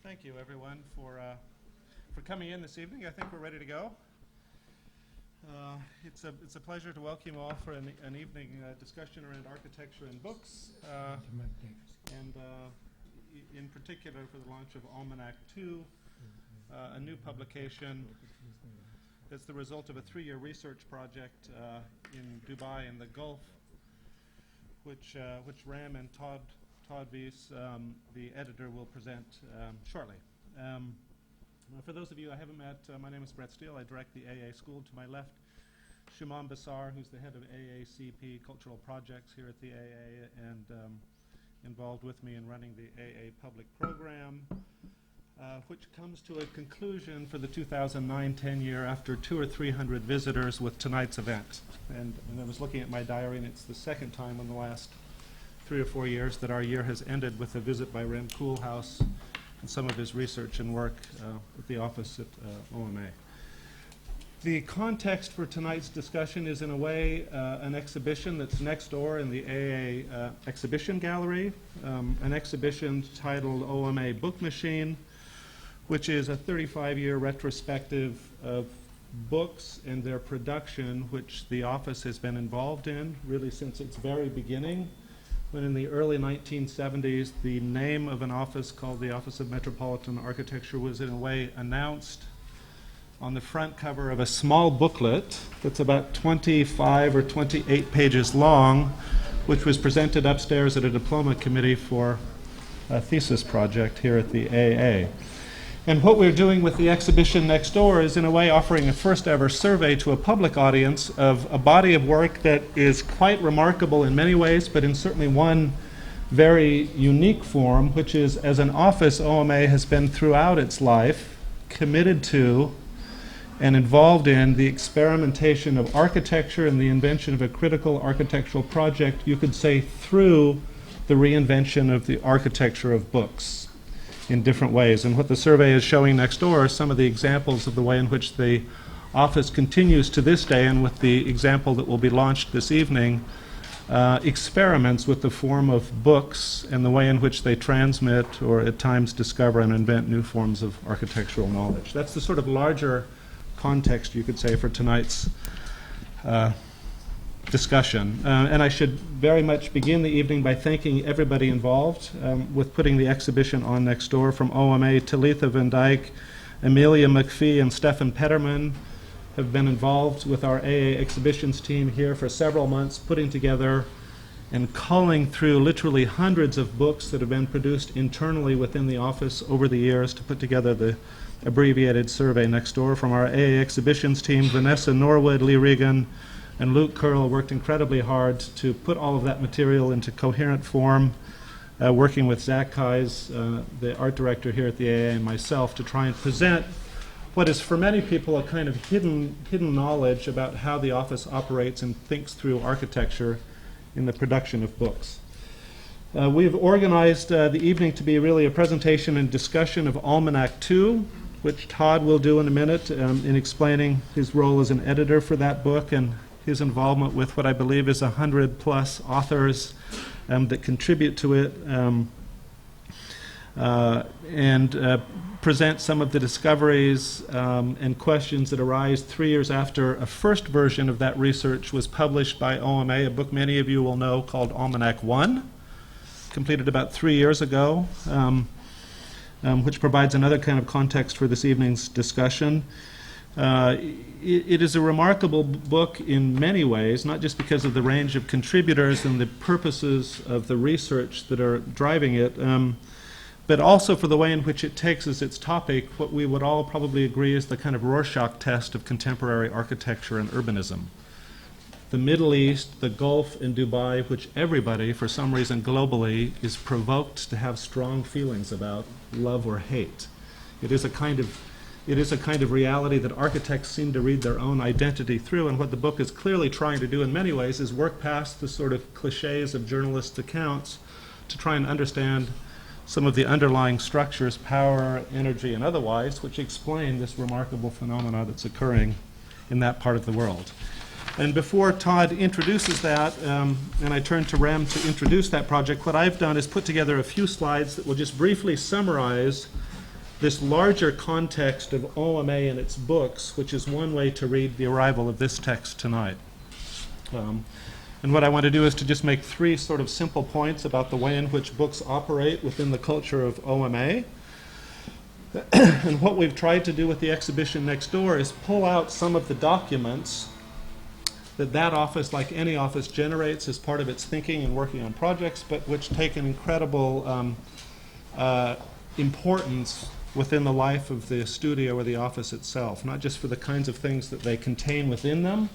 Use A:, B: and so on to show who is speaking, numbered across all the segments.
A: Thank you, everyone, for coming in this evening. I think we're ready to go. It's a pleasure to welcome you all for an evening discussion around architecture and books, and in particular for the launch of Almanac 2, a new publication that's the result of a 3-year research project in Dubai and the Gulf, which Ram and Todd Reisz, the editor, will present shortly. For those of you I haven't met, my name is Steele. I direct the AA school. To my left, Shumon, Basar, who's the head of AACP Cultural Projects here at the AA and involved with me in running the AA public program, which comes to a conclusion for the 2009-10 year after 200 or 300 visitors with tonight's event. And I was looking at my diary, and it's the second time in the last 3 or 4 years that our year has ended with a visit by Rem Koolhaas and some of his research and work at the office at OMA. The context for tonight's discussion is, in a way, an exhibition that's next door in the AA exhibition gallery, an exhibition titled OMA Book Machine, which is a 35-year retrospective of books and their production, which the office has been involved in really since its very beginning, when in the early 1970s the name of an office called the Office of Metropolitan Architecture was in a way announced on the front cover of a small booklet that's about 25 or 28 pages long, which was presented upstairs at a diploma committee for a thesis project here at the AA. And what we're doing with the exhibition next door is, in a way, offering a first ever survey to a public audience of a body of work that is quite remarkable in many ways, but in certainly one very unique form, which is, as an office, OMA has been throughout its life committed to and involved in the experimentation of architecture and the invention of a critical architectural project, you could say, through the reinvention of the architecture of books in different ways. And what the survey is showing next door are some of the examples of the way in which the office continues to this day, and with the example that will be launched this evening, experiments with the form of books and the way in which they transmit or at times discover and invent new forms of architectural knowledge. That's the sort of larger context, you could say, for tonight's discussion. And I should very much begin the evening by thanking everybody involved with putting the exhibition on next door, from OMA. Talitha Van Dyke, Amelia McPhee, and Stefan Petterman have been involved with our AA exhibitions team here for several months, putting together and culling through literally hundreds of books that have been produced internally within the office over the years to put together the abbreviated survey next door. From our AA exhibitions team, Vanessa Norwood, Lee Regan, and Luke Curl worked incredibly hard to put all of that material into coherent form, working with Zach Kais, the art director here at the AA, and myself, to try and present what is for many people a kind of hidden knowledge about how the office operates and thinks through architecture in the production of books. We've organized the evening to be really a presentation and discussion of Almanac 2, which Todd will do in a minute in explaining his role as an editor for that book and his involvement with what I believe is 100+ authors that contribute to it, and present some of the discoveries and questions that arise 3 years after a first version of that research was published by OMA, a book many of you will know called Almanac 1, completed about 3 years ago, which provides another kind of context for this evening's discussion. It is a remarkable book in many ways, not just because of the range of contributors and the purposes of the research that are driving it, but also for the way in which it takes as its topic what we would all probably agree is the kind of Rorschach test of contemporary architecture and urbanism. The Middle East, the Gulf, and Dubai, which everybody, for some reason globally, is provoked to have strong feelings about, love or hate. It is a kind of reality that architects seem to read their own identity through, and what the book is clearly trying to do in many ways is work past the sort of cliches of journalists' accounts to try and understand some of the underlying structures, power, energy, and otherwise, which explain this remarkable phenomena that's occurring in that part of the world. And before Todd introduces that, and I turn to Rem to introduce that project, what I've done is put together a few slides that will just briefly summarize this larger context of OMA and its books, which is one way to read the arrival of this text tonight. And what I want to do is to just make three sort of simple points about the way in which books operate within the culture of OMA. And what we've tried to do with the exhibition next door is pull out some of the documents that office, like any office, generates as part of its thinking and working on projects, but which take an incredible importance within the life of the studio or the office itself, not just for the kinds of things that they contain within them,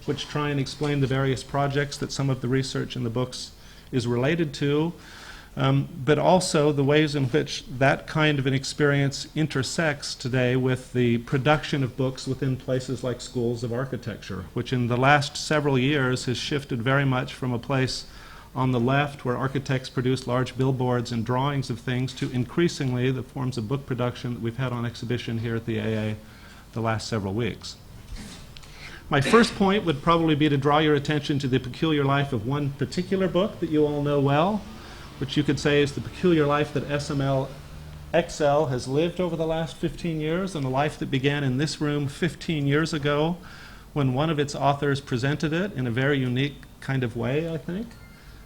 A: which try and explain the various projects that some of the research in the books is related to, but also the ways in which that kind of an experience intersects today with the production of books within places like schools of architecture, which in the last several years has shifted very much from a place on the left where architects produce large billboards and drawings of things to increasingly the forms of book production that we've had on exhibition here at the AA the last several weeks. My first point would probably be to draw your attention to the peculiar life of one particular book that you all know well, which you could say is the peculiar life that SML XL has lived over the last 15 years, and a life that began in this room 15 years ago when one of its authors presented it in a very unique kind of way, I think.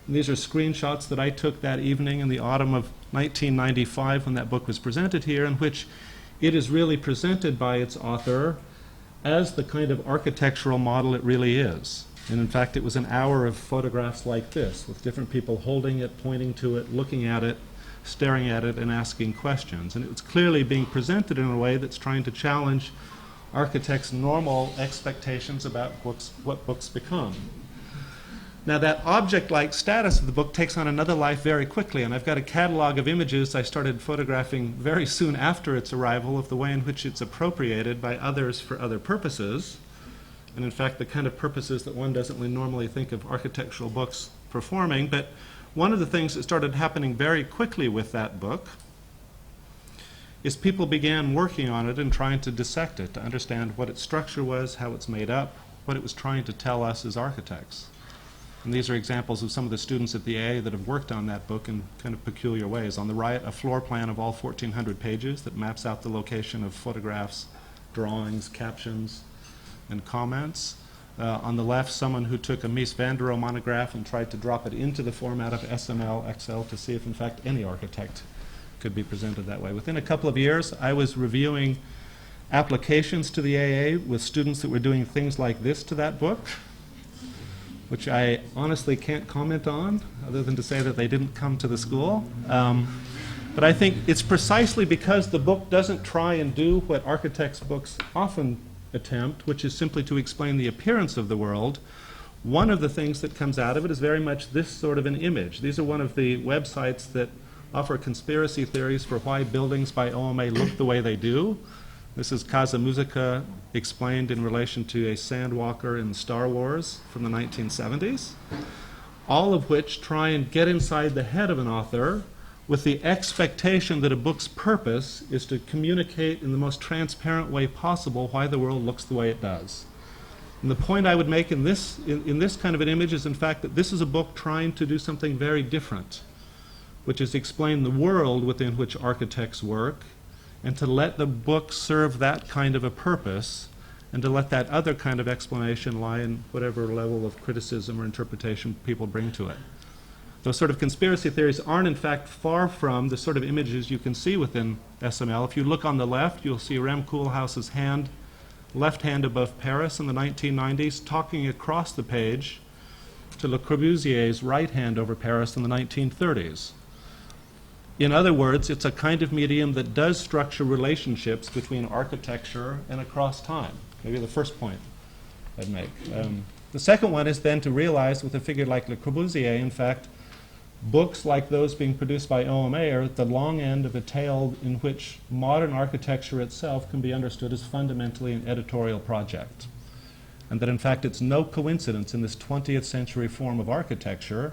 A: And these are screenshots that I took that evening in the autumn of 1995 when that book was presented here, in which it is really presented by its author as the kind of architectural model it really is. And in fact, it was an hour of photographs like this, with different people holding it, pointing to it, looking at it, staring at it, and asking questions. And it was clearly being presented in a way that's trying to challenge architects' normal expectations about what books become. Now, that object-like status of the book takes on another life very quickly, and I've got a catalog of images I started photographing very soon after its arrival of the way in which it's appropriated by others for other purposes, and in fact the kind of purposes that one doesn't normally think of architectural books performing. But one of the things that started happening very quickly with that book is people began working on it and trying to dissect it, to understand what its structure was, how it's made up, what it was trying to tell us as architects. And these are examples of some of the students at the AA that have worked on that book in kind of peculiar ways. On the right, a floor plan of all 1,400 pages that maps out the location of photographs, drawings, captions, and comments. On the left, someone who took a Mies van der Rohe monograph and tried to drop it into the format of SML XL to see if, in fact, any architect could be presented that way. Within a couple of years, I was reviewing applications to the AA with students that were doing things like this to that book, which I honestly can't comment on, other than to say that they didn't come to the school. But I think it's precisely because the book doesn't try and do what architects' books often attempt, which is simply to explain the appearance of the world. One of the things that comes out of it is very much this sort of an image. These are one of the websites that offer conspiracy theories for why buildings by OMA look the way they do. This is Casa Musica explained in relation to a sandwalker in Star Wars from the 1970s, all of which try and get inside the head of an author with the expectation that a book's purpose is to communicate in the most transparent way possible why the world looks the way it does. And the point I would make in this kind of an image is, in fact, that this is a book trying to do something very different, which is explain the world within which architects work, and to let the book serve that kind of a purpose, and to let that other kind of explanation lie in whatever level of criticism or interpretation people bring to it. Those sort of conspiracy theories aren't, in fact, far from the sort of images you can see within SML. If you look on the left, you'll see Rem Koolhaas's hand, left hand above Paris in the 1990s, talking across the page to Le Corbusier's right hand over Paris in the 1930s. In other words, it's a kind of medium that does structure relationships between architecture and across time. Maybe the first point I'd make. The second one is then to realize with a figure like Le Corbusier, in fact, books like those being produced by OMA are at the long end of a tale in which modern architecture itself can be understood as fundamentally an editorial project. And that in fact it's no coincidence in this 20th century form of architecture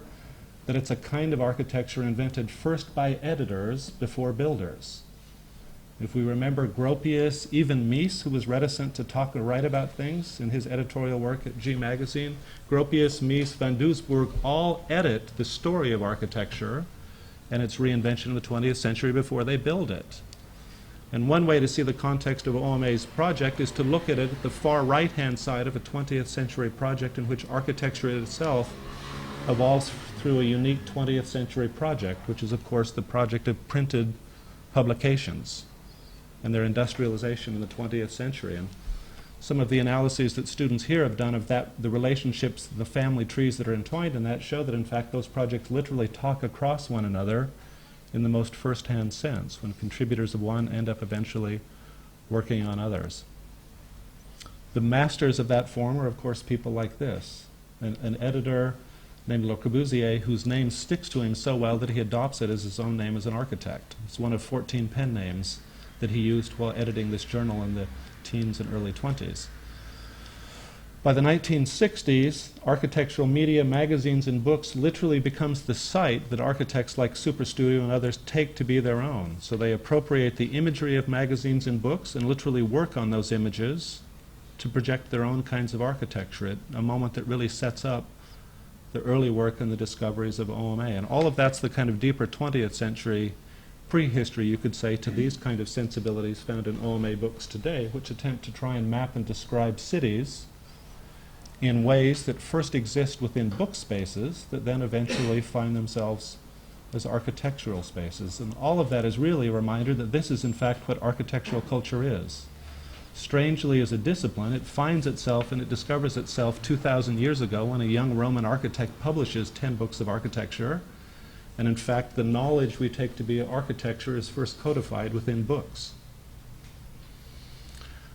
A: that it's a kind of architecture invented first by editors before builders. If we remember Gropius, even Mies, who was reticent to talk or write about things in his editorial work at G Magazine, Gropius, Mies, Van Doesburg all edit the story of architecture and its reinvention in the 20th century before they build it. And one way to see the context of OMA's project is to look at it at the far right-hand side of a 20th century project in which architecture itself evolves through a unique 20th century project, which is, of course, the project of printed publications and their industrialization in the 20th century. And some of the analyses that students here have done of that, the relationships, the family trees that are entwined in that, show that, in fact, those projects literally talk across one another in the most first-hand sense, when contributors of one end up eventually working on others. The masters of that form are, of course, people like this. An editor named Le Corbusier, whose name sticks to him so well that he adopts it as his own name as an architect. It's one of 14 pen names that he used while editing this journal in the teens and early 20s. By the 1960s, architectural media, magazines, and books literally becomes the site that architects like Superstudio and others take to be their own. So they appropriate the imagery of magazines and books and literally work on those images to project their own kinds of architecture at a moment that really sets up the early work and the discoveries of OMA. And all of that's the kind of deeper 20th century prehistory, you could say, to these kind of sensibilities found in OMA books today, which attempt to try and map and describe cities in ways that first exist within book spaces that then eventually find themselves as architectural spaces. And all of that is really a reminder that this is in fact what architectural culture is. Strangely, as a discipline, it finds itself and it discovers itself 2,000 years ago when a young Roman architect publishes 10 books of architecture. And in fact, the knowledge we take to be architecture is first codified within books.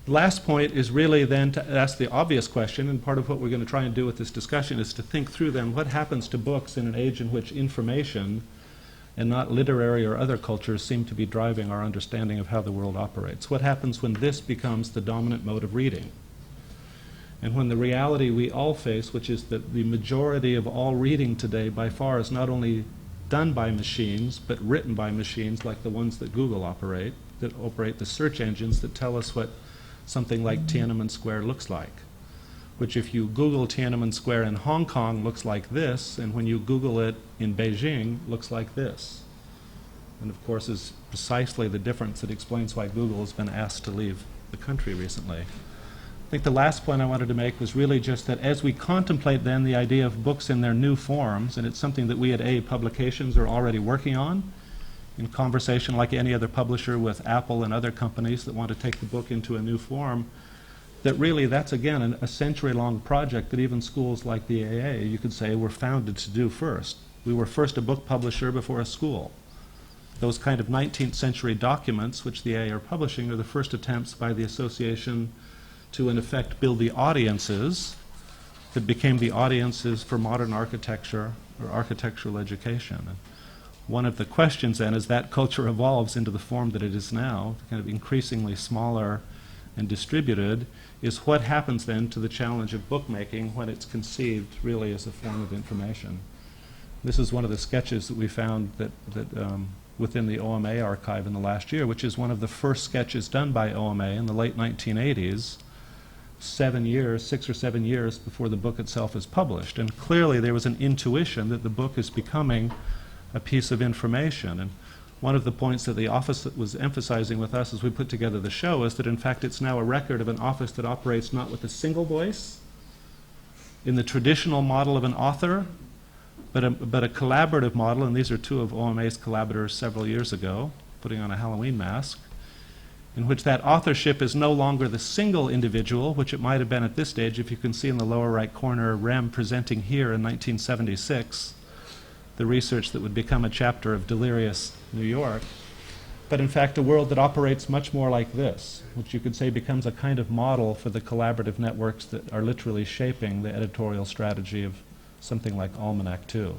A: The last point is really then to ask the obvious question, and part of what we're going to try and do with this discussion is to think through then what happens to books in an age in which information and not literary or other cultures seem to be driving our understanding of how the world operates. What happens when this becomes the dominant mode of reading? And when the reality we all face, which is that the majority of all reading today by far is not only done by machines, but written by machines like the ones that Google operate, that operate the search engines that tell us what something like Tiananmen Square looks like, which if you Google Tiananmen Square in Hong Kong looks like this, and when you Google it in Beijing looks like this. And of course is precisely the difference that explains why Google has been asked to leave the country recently. I think the last point I wanted to make was really just that as we contemplate then the idea of books in their new forms, and it's something that we at A Publications are already working on, in conversation like any other publisher with Apple and other companies that want to take the book into a new form, that really that's again a century-long project that even schools like the AA, you could say, were founded to do first. We were first a book publisher before a school. Those kind of 19th century documents which the AA are publishing are the first attempts by the association to in effect build the audiences that became the audiences for modern architecture or architectural education. And one of the questions then, as that culture evolves into the form that it is now, kind of increasingly smaller and distributed, is what happens then to the challenge of bookmaking when it's conceived really as a form of information. This is one of the sketches that we found that within the OMA archive in the last year, which is one of the first sketches done by OMA in the late 1980s, 6 or 7 years before the book itself is published. And clearly there was an intuition that the book is becoming a piece of information. And one of the points that the office was emphasizing with us as we put together the show is that in fact it's now a record of an office that operates not with a single voice in the traditional model of an author, but a collaborative model, and these are two of OMA's collaborators several years ago, putting on a Halloween mask, in which that authorship is no longer the single individual, which it might have been at this stage. If you can see in the lower right corner, Rem presenting here in 1976, the research that would become a chapter of Delirious New York, but in fact a world that operates much more like this, which you could say becomes a kind of model for the collaborative networks that are literally shaping the editorial strategy of something like Almanac 2.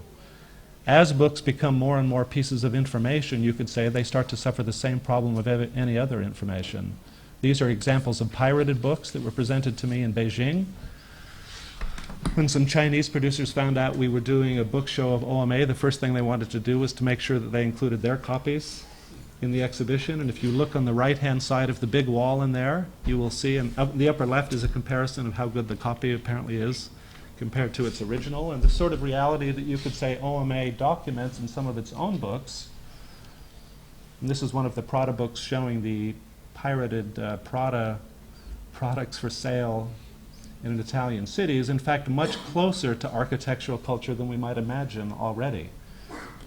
A: As books become more and more pieces of information, you could say they start to suffer the same problem of any other information. These are examples of pirated books that were presented to me in Beijing. When some Chinese producers found out we were doing a book show of OMA, the first thing they wanted to do was to make sure that they included their copies in the exhibition. And if you look on the right-hand side of the big wall in there, you will see, and the upper left is a comparison of how good the copy apparently is compared to its original. And the sort of reality that you could say OMA documents in some of its own books. And this is one of the Prada books showing the pirated Prada products for sale in an Italian city is in fact much closer to architectural culture than we might imagine already.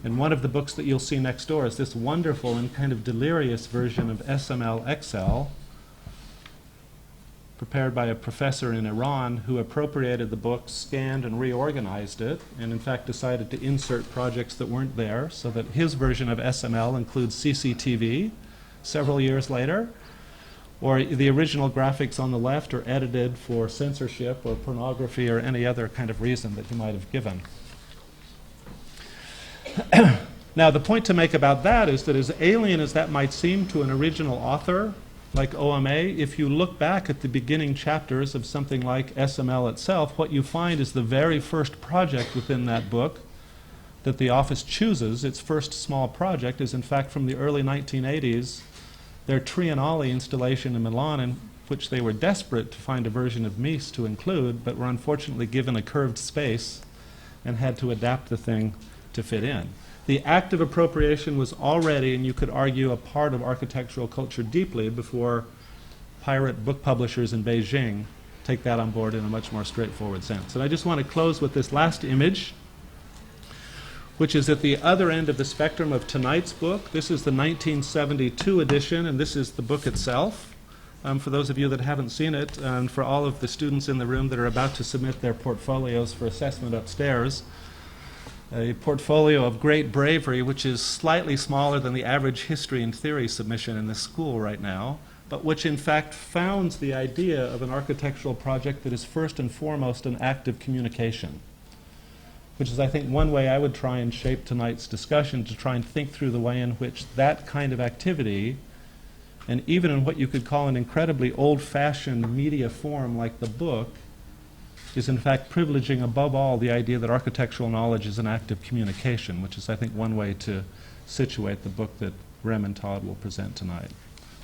A: And one of the books that you'll see next door is this wonderful and kind of delirious version of SML XL, prepared by a professor in Iran who appropriated the book, scanned and reorganized it, and in fact decided to insert projects that weren't there, so that his version of SML includes CCTV several years later, or the original graphics on the left are edited for censorship or pornography or any other kind of reason that you might have given. Now, the point to make about that is that as alien as that might seem to an original author, like OMA, if you look back at the beginning chapters of something like SML itself, what you find is the very first project within that book that the office chooses, its first small project, is in fact from the early 1980s, their Triennale installation in Milan, in which they were desperate to find a version of Mies to include, but were unfortunately given a curved space and had to adapt the thing to fit in. The act of appropriation was already, and you could argue, a part of architectural culture deeply before pirate book publishers in Beijing take that on board in a much more straightforward sense. And I just want to close with this last image, which is at the other end of the spectrum of tonight's book. This is the 1972 edition, and this is the book itself. For those of you that haven't seen it, and for all of the students in the room that are about to submit their portfolios for assessment upstairs, a portfolio of great bravery, which is slightly smaller than the average history and theory submission in this school right now, but which in fact founds the idea of an architectural project that is first and foremost an act of communication, which is, I think, one way I would try and shape tonight's discussion, to try and think through the way in which that kind of activity, and even in what you could call an incredibly old-fashioned media form like the book, is in fact privileging above all the idea that architectural knowledge is an act of communication, which is, I think, one way to situate the book that Rem and Todd will present tonight.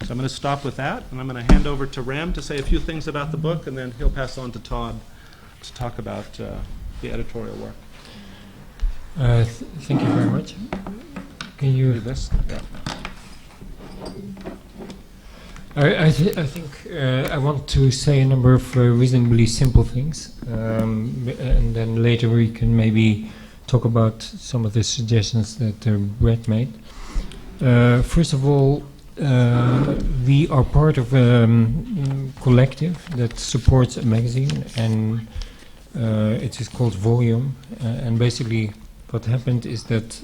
A: So I'm going to stop with that, and I'm going to hand over to Rem to say a few things about the book, and then he'll pass on to Todd to talk about the editorial work.
B: Thank you very much. Can you
A: do this? Yeah.
B: I think I want to say a number of reasonably simple things, and then later we can maybe talk about some of the suggestions that Brett made. First of all, we are part of a collective that supports a magazine, and it is called Volume. And basically what happened is that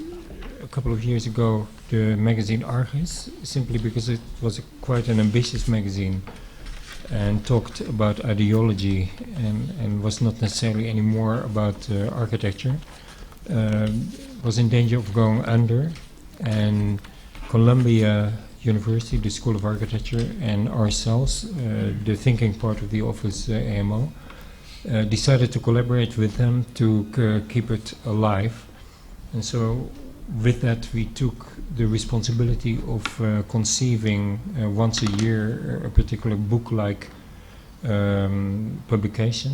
B: a couple of years ago, the magazine Archis, simply because it was quite an ambitious magazine and talked about ideology and was not necessarily any more about architecture, was in danger of going under. And Columbia University, the School of Architecture, and ourselves, the thinking part of the office, AMO, decided to collaborate with them to keep it alive. And so with that, we took the responsibility of conceiving once a year a particular book-like publication,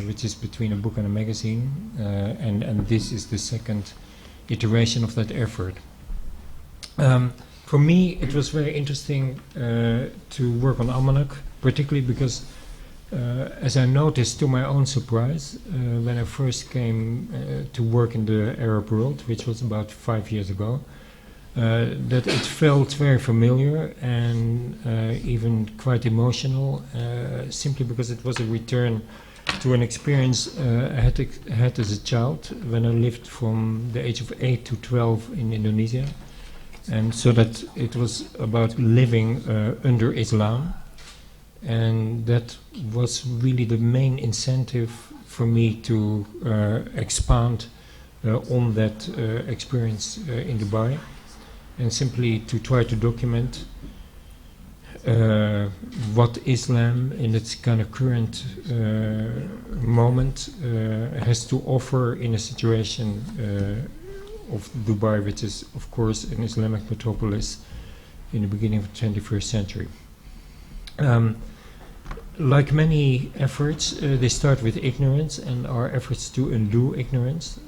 B: which is between a book and a magazine, and this is the second iteration of that effort. For me, it was very interesting to work on Almanac, particularly because, as I noticed to my own surprise, when I first came to work in the Arab world, which was about 5 years ago, that it felt very familiar and even quite emotional, simply because it was a return to an experience I had as a child when I lived from the age of 8 to 12 in Indonesia. And so that it was about living under Islam. And that was really the main incentive for me to expand on that experience in Dubai, and simply to try to document what Islam in its kind of current moment has to offer in a situation of Dubai, which is, of course, an Islamic metropolis in the beginning of the 21st century. Like many efforts, they start with ignorance and are efforts to undo ignorance.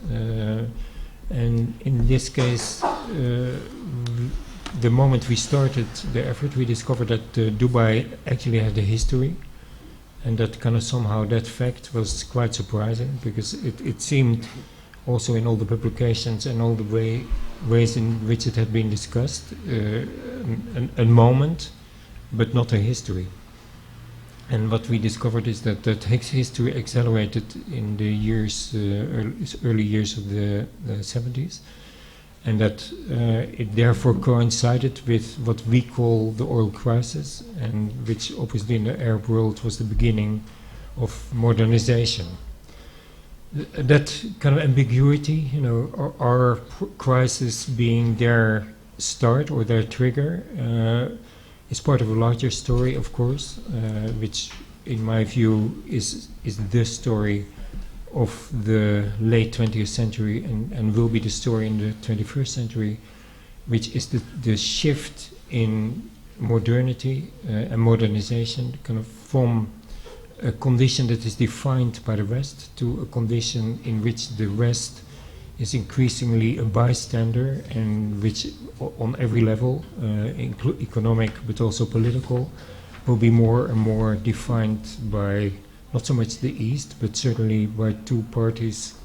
B: And in this case, the moment we started the effort, we discovered that Dubai actually had a history, and that kind of somehow that fact was quite surprising, because it seemed also in all the publications and all the ways in which it had been discussed, a moment, but not a history. And what we discovered is that history accelerated in the early years of the 70s, and that it therefore coincided with what we call the oil crisis, and which obviously in the Arab world was the beginning of modernization. That kind of ambiguity, you know, our crisis being their start or their trigger, is part of a larger story, of course, which, in my view, is the story of the late 20th century and will be the story in the 21st century, which is the shift in modernity and modernization, kind of from a condition that is defined by the West to a condition in which the West is increasingly a bystander, and which on every level, economic but also political, will be more and more defined by not so much the East, but certainly by two parties,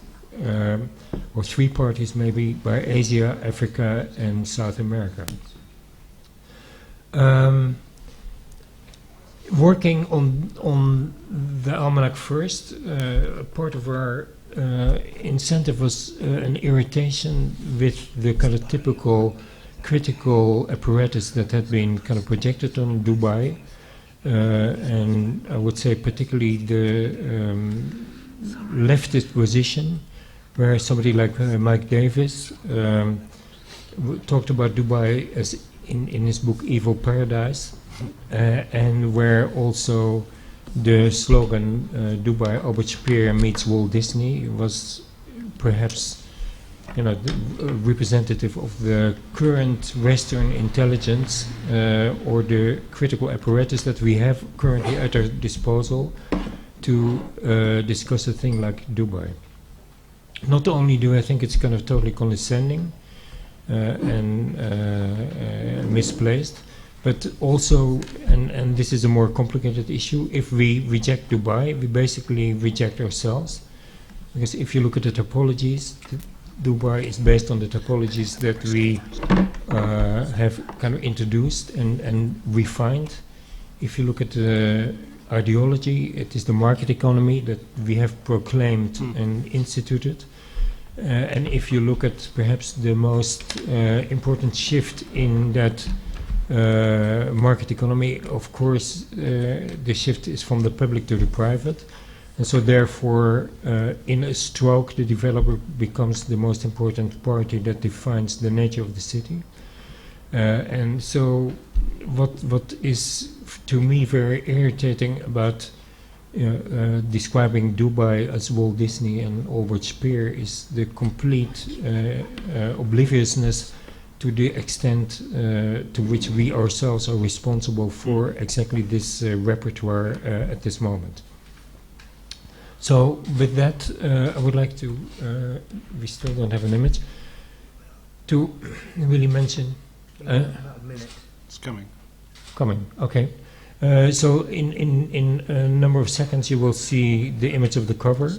B: or three parties maybe, by Asia, Africa and South America. Working on the Almanac first, part of our incentive was an irritation with the kind of typical critical apparatus that had been kind of projected on Dubai, and I would say particularly the leftist position, where somebody like Mike Davis talked about Dubai as in his book Evil Paradise, and where also the slogan Dubai Albert Speer meets Walt Disney was perhaps, you know, representative of the current Western intelligence or the critical apparatus that we have currently at our disposal to discuss a thing like Dubai. Not only do I think it's kind of totally condescending and misplaced, but also, and this is a more complicated issue, if we reject Dubai, we basically reject ourselves. Because if you look at the topologies, Dubai is based on the topologies that we have kind of introduced and refined. If you look at the ideology, it is the market economy that we have proclaimed and instituted. And if you look at perhaps the most important shift in that market economy, of course, the shift is from the public to the private, and so therefore, in a stroke, the developer becomes the most important party that defines the nature of the city. And so, what is to me very irritating about describing Dubai as Walt Disney and Albert Speer is the complete obliviousness to the extent to which we ourselves are responsible for exactly this repertoire at this moment. So with that, I would like to, we still don't have an image, to really mention...
C: about a minute.
A: It's coming.
B: Coming, okay. So in a number of seconds you will see the image of the cover.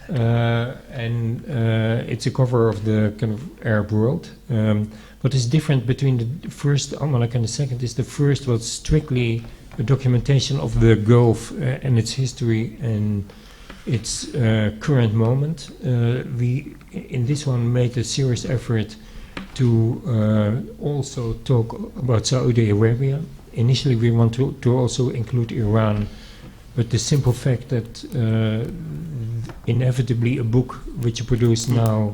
B: And it's a cover of the kind of Arab world. What is different between the first Almanac and the second is the first was strictly a documentation of the Gulf and its history and its current moment. We, in this one, made a serious effort to also talk about Saudi Arabia. Initially, we want to also include Iran, but the simple fact that inevitably a book which you produce now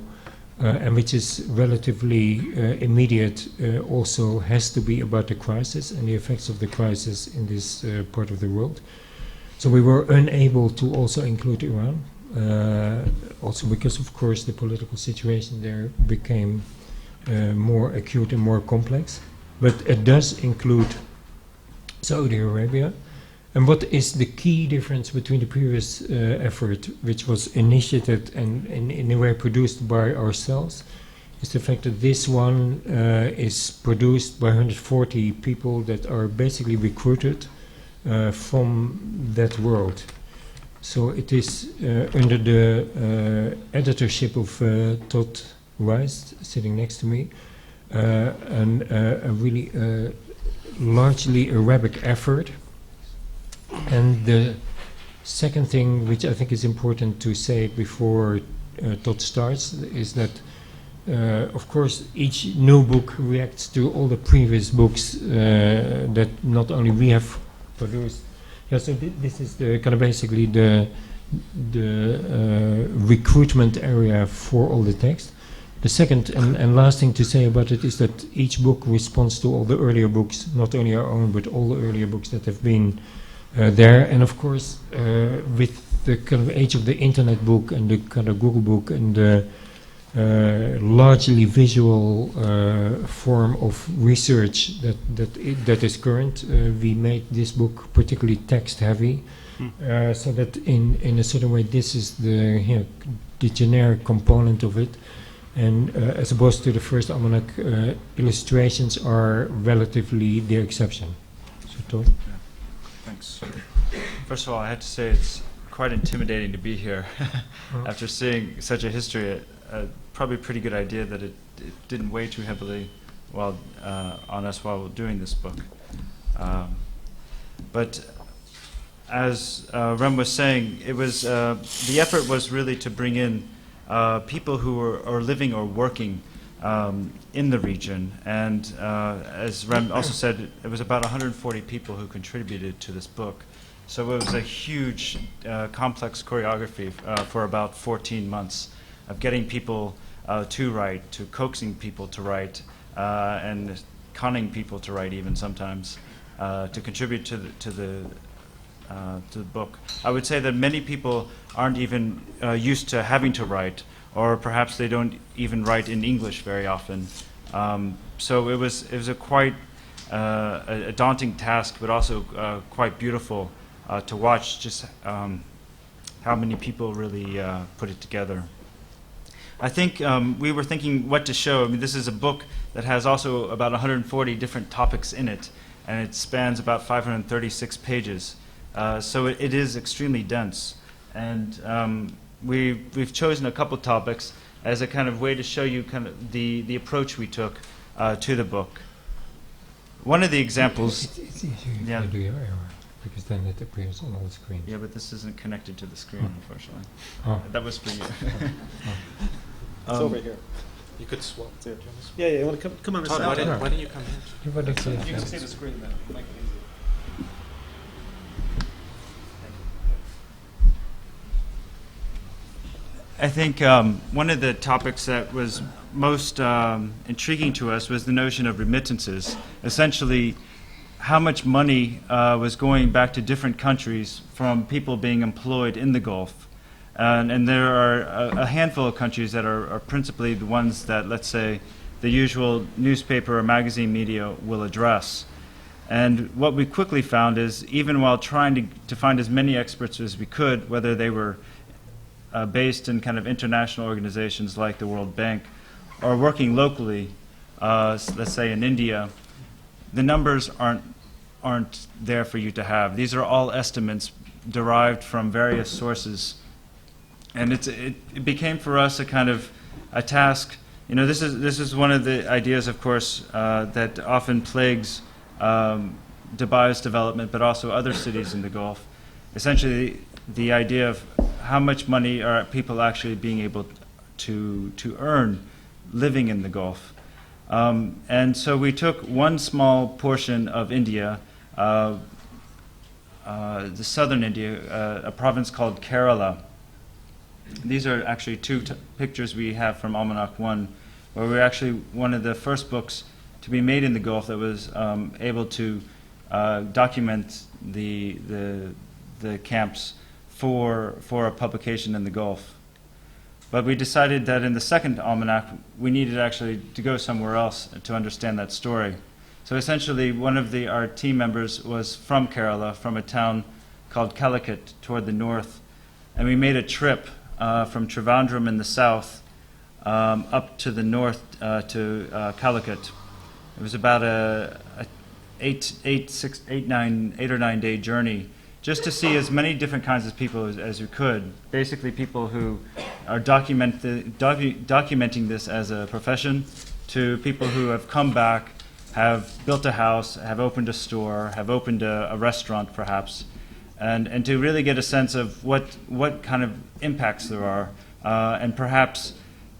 B: and which is relatively immediate also has to be about the crisis and the effects of the crisis in this part of the world. So we were unable to also include Iran, also because of course the political situation there became more acute and more complex. But it does include Saudi Arabia. And what is the key difference between the previous effort, which was initiated and in a way produced by ourselves, is the fact that this one is produced by 140 people that are basically recruited from that world. So it is under the editorship of Todd Reisz, sitting next to me, and a really largely Arabic effort. And the second thing, which I think is important to say before Todd starts, is that of course each new book reacts to all the previous books that not only we have produced. Yeah, so this is the kind of basically the recruitment area for all the text. The second and last thing to say about it is that each book responds to all the earlier books, not only our own, but all the earlier books that have been there. And of course, with the kind of age of the internet book and the kind of Google book and the largely visual form of research that is current, we made this book particularly text heavy, so that in a certain way this is the generic component of it. And as opposed to the first Almanac, illustrations are relatively the exception. So, Todd?
C: Yeah. Thanks. First of all, I have to say it's quite intimidating to be here after seeing such a history. Probably a pretty good idea that it didn't weigh too heavily on us while doing this book. But as Rem was saying, it was the effort was really to bring in people who are living or working in the region. And as Rem also said, it was about 140 people who contributed to this book. So it was a huge, complex choreography for about 14 months of getting people to write, to coaxing people to write, and conning people to write even sometimes, to contribute to the book. I would say that many people aren't even used to having to write, or perhaps they don't even write in English very often. So it was a quite a daunting task, but also quite beautiful to watch just how many people really put it together. I think we were thinking what to show. I mean, this is a book that has also about 140 different topics in it, and it spans about 536 pages. So it is extremely dense. And we've chosen a couple topics as a kind of way to show you kind of the approach we took to the book. One of the examples...
B: It's easier
C: yeah.
B: to do your error, because then it appears on all the screens.
C: Yeah, but this isn't connected to the screen, unfortunately.
B: Oh.
C: That was for you.
A: It's over here.
D: You could swap there.
A: Yeah, you want to come on this
D: Todd,
A: side?
D: why don't you come in?
B: You want to say
A: You can
B: that?
A: see the screen then. Make it easier.
C: I think one of the topics that was most intriguing to us was the notion of remittances. Essentially, how much money was going back to different countries from people being employed in the Gulf. And there are a handful of countries that are principally the ones that, let's say, the usual newspaper or magazine media will address. And what we quickly found is, even while trying to find as many experts as we could, whether they were based in kind of international organizations like the World Bank, or working locally, let's say in India, the numbers aren't there for you to have. These are all estimates derived from various sources. And it became for us a kind of a task. You know, this is one of the ideas, of course, that often plagues Dubai's development, but also other cities in the Gulf. Essentially, the idea of how much money are people actually being able to earn living in the Gulf. And so we took one small portion of India, the southern India, a province called Kerala. These are actually two pictures we have from Almanac 1, where we're actually one of the first books to be made in the Gulf that was able to document the camps for a publication in the Gulf. But we decided that in the second Almanac, we needed actually to go somewhere else to understand that story. So essentially, one of our team members was from Kerala, from a town called Calicut toward the north, and we made a trip from Trivandrum in the south up to the north to Calicut. It was about a 8 or 9 day journey, just to see as many different kinds of people as you could. Basically, people who are documenting this as a profession, to people who have come back, have built a house, have opened a store, have opened a restaurant perhaps, and to really get a sense of what kind of impacts there are, and perhaps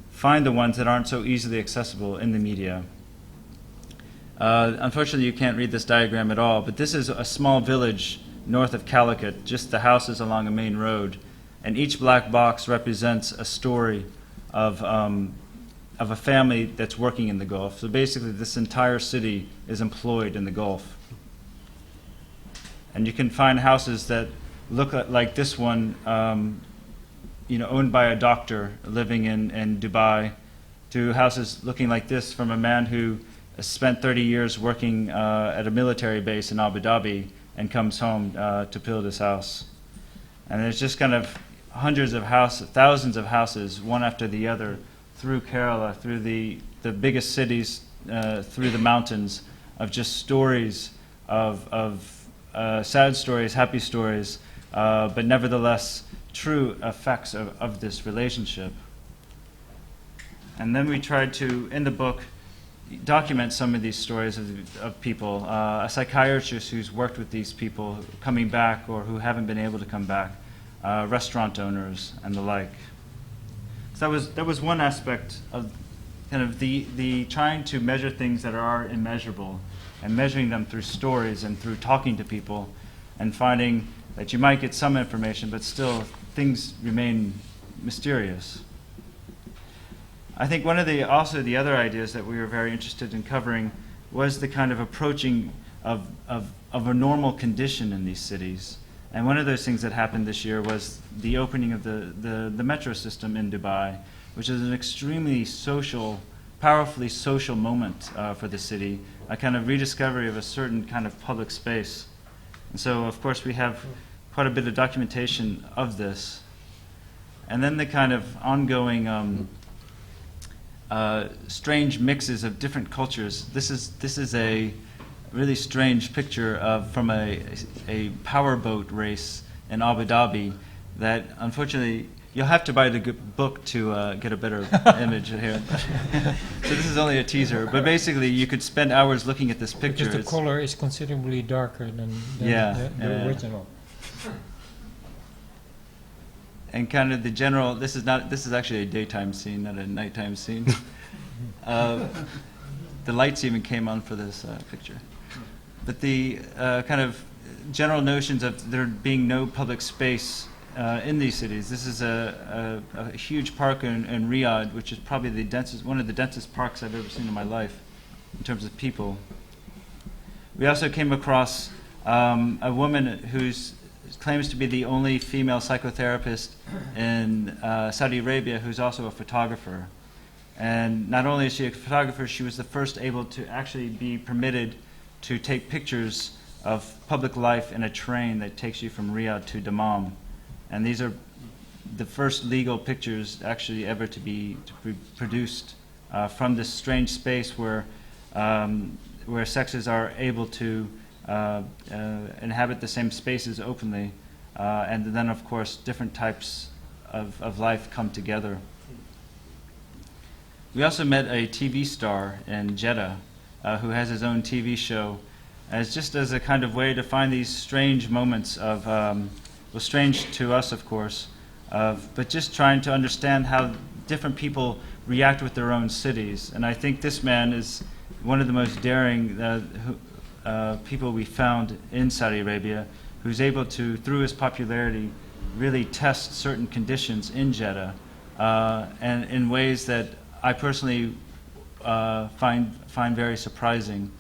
C: find the ones that aren't so easily accessible in the media. Unfortunately, you can't read this diagram at all, but this is a small village north of Calicut, just the houses along a main road, and each black box represents a story of a family that's working in the Gulf. So basically, this entire city is employed in the Gulf. And you can find houses that look like this one, owned by a doctor living in Dubai, to houses looking like this from a man who spent 30 years working at a military base in Abu Dhabi and comes home to build his house. And there's just kind of hundreds of houses, thousands of houses, one after the other, through Kerala, through the biggest cities, through the mountains, of just stories of sad stories, happy stories, but nevertheless true effects of this relationship. And then we tried to, in the book, document some of these stories of people. A psychiatrist who's worked with these people coming back or who haven't been able to come back, restaurant owners and the like. So that was one aspect of kind of the trying to measure things that are immeasurable and measuring them through stories and through talking to people and finding that you might get some information, but still things remain mysterious. I think one of the other ideas that we were very interested in covering was the kind of approaching of a normal condition in these cities. And one of those things that happened this year was the opening of the metro system in Dubai, which is an extremely social, powerfully social moment for the city, a kind of rediscovery of a certain kind of public space. And so, of course, we have quite a bit of documentation of this. And then the kind of ongoing strange mixes of different cultures. This is a really strange picture from a powerboat race in Abu Dhabi that, unfortunately, you'll have to buy the book to get a better image here. So this is only a teaser, but basically you could spend hours looking at this picture.
B: Because the color is considerably darker than the original.
C: And kind of the general, this is actually a daytime scene, not a nighttime scene. The lights even came on for this picture. But the kind of general notions of there being no public space in these cities. This is a huge park in Riyadh, which is probably one of the densest parks I've ever seen in my life in terms of people. We also came across a woman who claims to be the only female psychotherapist in Saudi Arabia who's also a photographer. And not only is she a photographer, she was the first able to actually be permitted to take pictures of public life in a train that takes you from Riyadh to Dammam. And these are the first legal pictures actually ever to be produced from this strange space where sexes are able to inhabit the same spaces openly, and then of course different types of life come together. We also met a TV star in Jeddah who has his own TV show as a kind of way to find these strange moments of, well, strange to us of course, but just trying to understand how different people react with their own cities. And I think this man is one of the most daring people we found in Saudi Arabia, who's able to, through his popularity, really test certain conditions in Jeddah, and in ways that I personally find very surprising.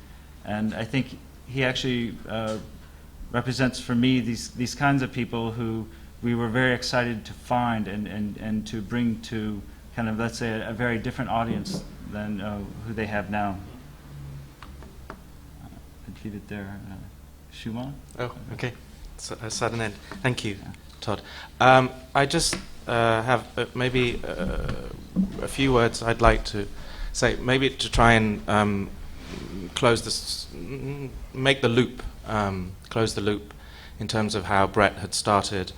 C: And I think he actually represents for me these kinds of people who we were very excited to find and to bring to kind of, let's say, a very different audience than who they have now. I'd leave it there. Shumon?
D: Oh, okay. So, sudden end. Thank you, Todd. I just have maybe a few words I'd like to say, maybe to try and close this, make the loop, close the loop in terms of how Brett had started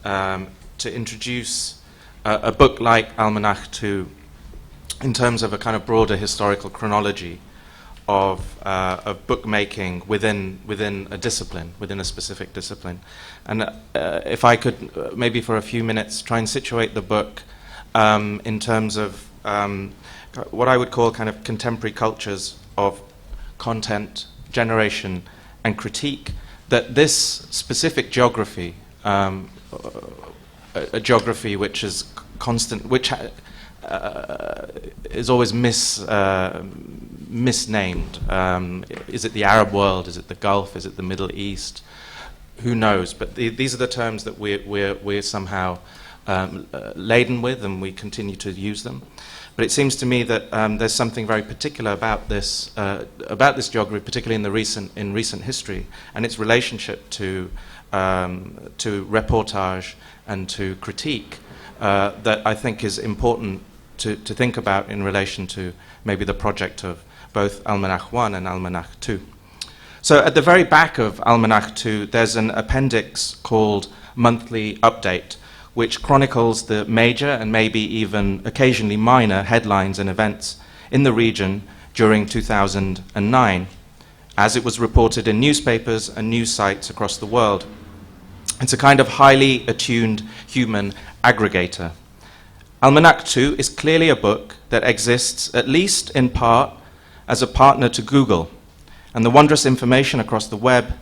D: to introduce a book like Almanac to, in terms of a kind of broader historical chronology of bookmaking within a discipline, within a specific discipline. And if I could maybe for a few minutes try and situate the book in terms of what I would call kind of contemporary cultures of content generation and critique, that this specific geography, a geography which is constant, which is always misnamed. Is it the Arab world? Is it the Gulf? Is it the Middle East? Who knows? But these are the terms that we're somehow laden with, and we continue to use them. But it seems to me that there's something very particular about this geography, particularly in recent history, and its relationship to reportage and to critique that I think is important to think about in relation to maybe the project of both Almanac 1 and Almanac 2. So at the very back of Almanac 2, there's an appendix called Monthly Update, which chronicles the major and maybe even occasionally minor headlines and events in the region during 2009, as it was reported in newspapers and news sites across the world. It's a kind of highly attuned human aggregator. Almanac 2 is clearly a book that exists, at least in part, as a partner to Google and the wondrous information across the web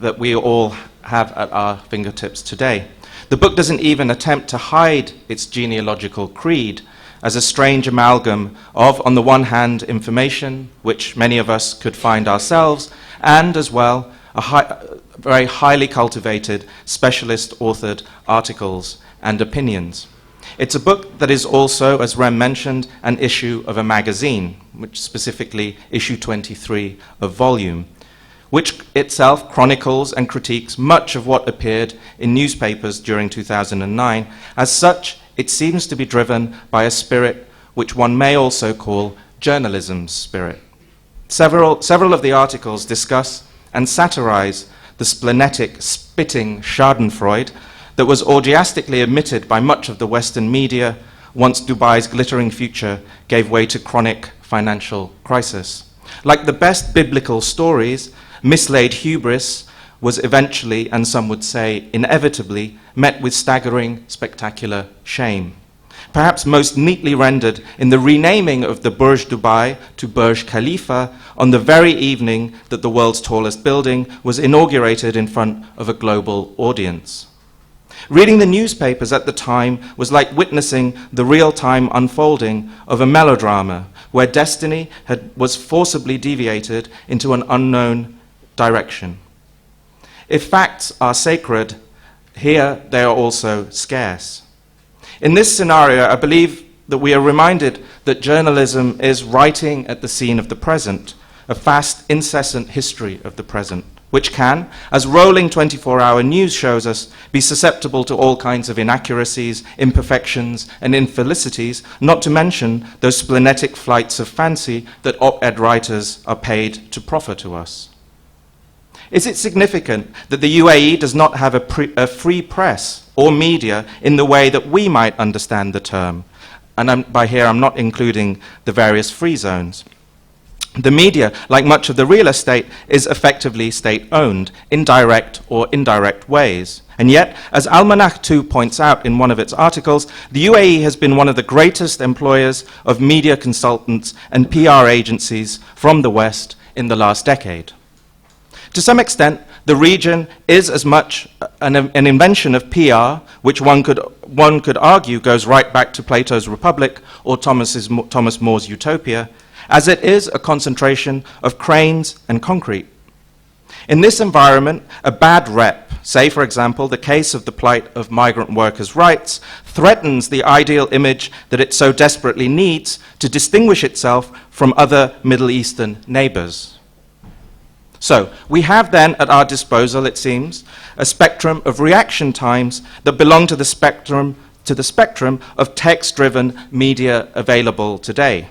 D: that we all have at our fingertips today. The book doesn't even attempt to hide its genealogical creed as a strange amalgam of, on the one hand, information, which many of us could find ourselves, and as well, very highly cultivated, specialist-authored articles and opinions. It's a book that is also, as Rem mentioned, an issue of a magazine, which specifically issue 23 of Volume, which itself chronicles and critiques much of what appeared in newspapers during 2009. As such, it seems to be driven by a spirit which one may also call journalism's spirit. Several of the articles discuss and satirize the splenetic, spitting schadenfreude that was orgiastically emitted by much of the Western media once Dubai's glittering future gave way to chronic financial crisis. Like the best biblical stories, mislaid hubris was eventually, and some would say inevitably, met with staggering, spectacular shame. Perhaps most neatly rendered in the renaming of the Burj Dubai to Burj Khalifa on the very evening that the world's tallest building was inaugurated in front of a global audience. Reading the newspapers at the time was like witnessing the real-time unfolding of a melodrama where destiny was forcibly deviated into an unknown direction. If facts are sacred, here they are also scarce. In this scenario, I believe that we are reminded that journalism is writing at the scene of the present, a fast, incessant history of the present, which can, as rolling 24-hour news shows us, be susceptible to all kinds of inaccuracies, imperfections, and infelicities, not to mention those splenetic flights of fancy that op-ed writers are paid to proffer to us. Is it significant that the UAE does not have a free press or media in the way that we might understand the term? And by here I'm not including the various free zones. The media, like much of the real estate, is effectively state-owned, in direct or indirect ways. And yet, as Almanac 2 points out in one of its articles, the UAE has been one of the greatest employers of media consultants and PR agencies from the West in the last decade. To some extent, the region is as much an invention of PR, which one could argue goes right back to Plato's Republic or Thomas More's Utopia, as it is a concentration of cranes and concrete. In this environment, a bad rep, say for example the case of the plight of migrant workers' rights, threatens the ideal image that it so desperately needs to distinguish itself from other Middle Eastern neighbors. So, we have then at our disposal, it seems, a spectrum of reaction times that belong to the spectrum to the spectrum of text-driven media available today.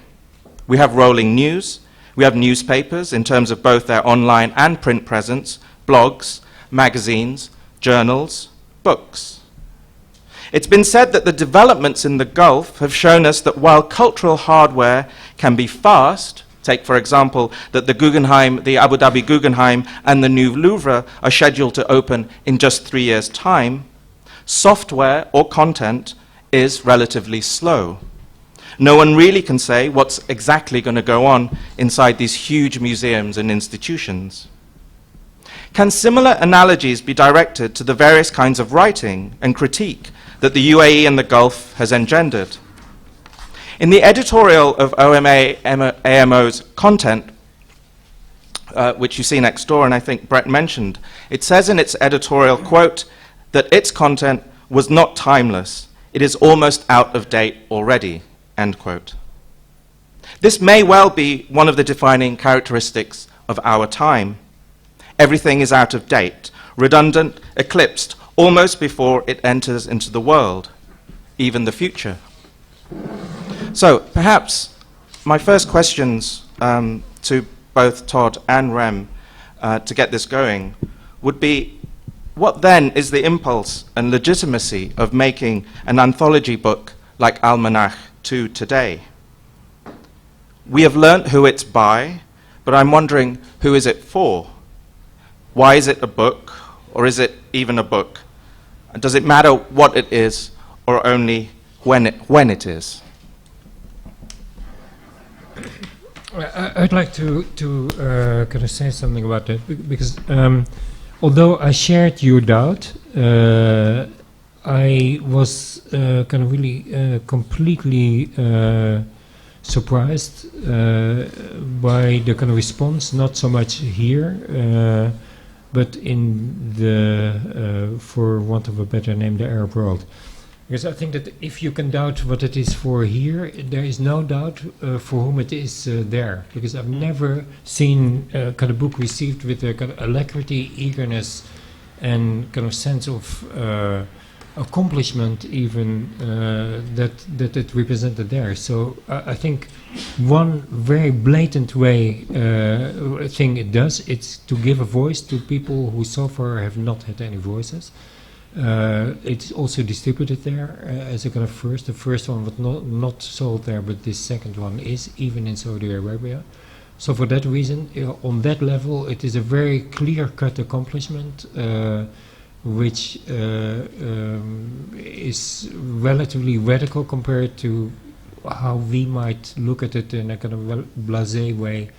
D: We have rolling news, we have newspapers in terms of both their online and print presence, blogs, magazines, journals, books. It's been said that the developments in the Gulf have shown us that while cultural hardware can be fast, take for example that the Abu Dhabi Guggenheim and the new Louvre are scheduled to open in just 3 years' time, software or content is relatively slow. No one really can say what's exactly going to go on inside these huge museums and institutions. Can similar analogies be directed to the various kinds of writing and critique that the UAE and the Gulf has engendered? In the editorial of AMO's content, which you see next door, and I think Brett mentioned, it says in its editorial, quote, that its content was not timeless. It is almost out of date already, end quote. This may well be one of the defining characteristics of our time. Everything is out of date, redundant, eclipsed, almost before it enters into the world, even the future. So perhaps my first questions to both Todd and Rem to get this going would be, what then is the impulse and legitimacy of making an anthology book like Almanac 2 today? We have learnt who it's by, but I'm wondering, who is it for? Why is it a book, or is it even a book? And does it matter what it is, or only when it is?
B: I'd like to kind of say something about that, because although I shared your doubt, I was kind of really completely surprised by the kind of response, not so much here, but in the, for want of a better name, the Arab world. Because I think that if you can doubt what it is for here, there is no doubt for whom it is there. Because I've never seen a kind of book received with a kind of alacrity, eagerness, and kind of sense of accomplishment even that it represented there. So I think one very blatant way thing it does, it's to give a voice to people who so far have not had any voices. It's also distributed there as a kind of first. The first one was not sold there, but this second one is, even in Saudi Arabia. So for that reason, on that level, it is a very clear-cut accomplishment, which is relatively radical compared to how we might look at it in a kind of blasé way,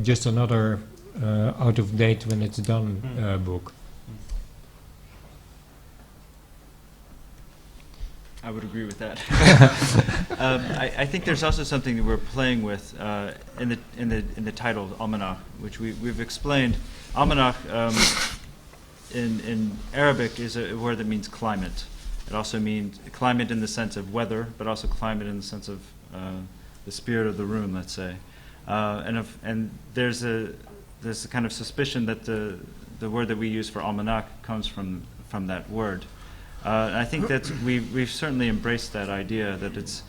B: just another out of date when it's done book.
C: I would agree with that. I think there's also something that we're playing with in the title Almanac, which we've explained. Almanac in Arabic is a word that means climate. It also means climate in the sense of weather, but also climate in the sense of the spirit of the room, let's say. And there's a kind of suspicion that the word that we use for almanac comes from that word. I think that we've certainly embraced that idea that it's,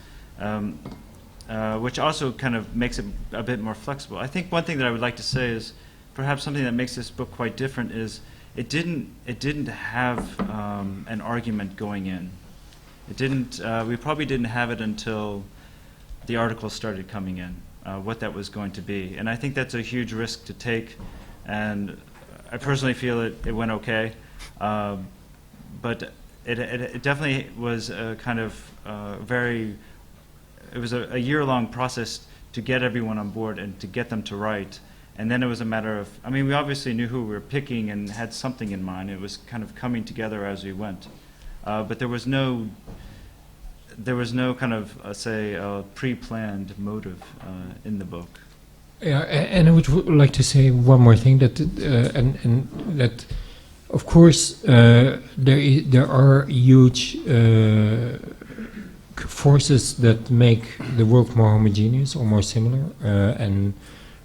C: which also kind of makes it a bit more flexible. I think one thing that I would like to say is perhaps something that makes this book quite different is it didn't have an argument going in. It didn't. We probably didn't have it until the articles started coming in, what that was going to be. And I think that's a huge risk to take. And I personally feel it went okay, but. It definitely was a kind of it was a year-long process to get everyone on board and to get them to write. And then it was a matter of, I mean, we obviously knew who we were picking and had something in mind. It was kind of coming together as we went. But there was no kind of, say, pre-planned motive in the book.
B: Yeah, and I would like to say one more thing, that and that. Of course, there are huge forces that make the world more homogeneous or more similar, and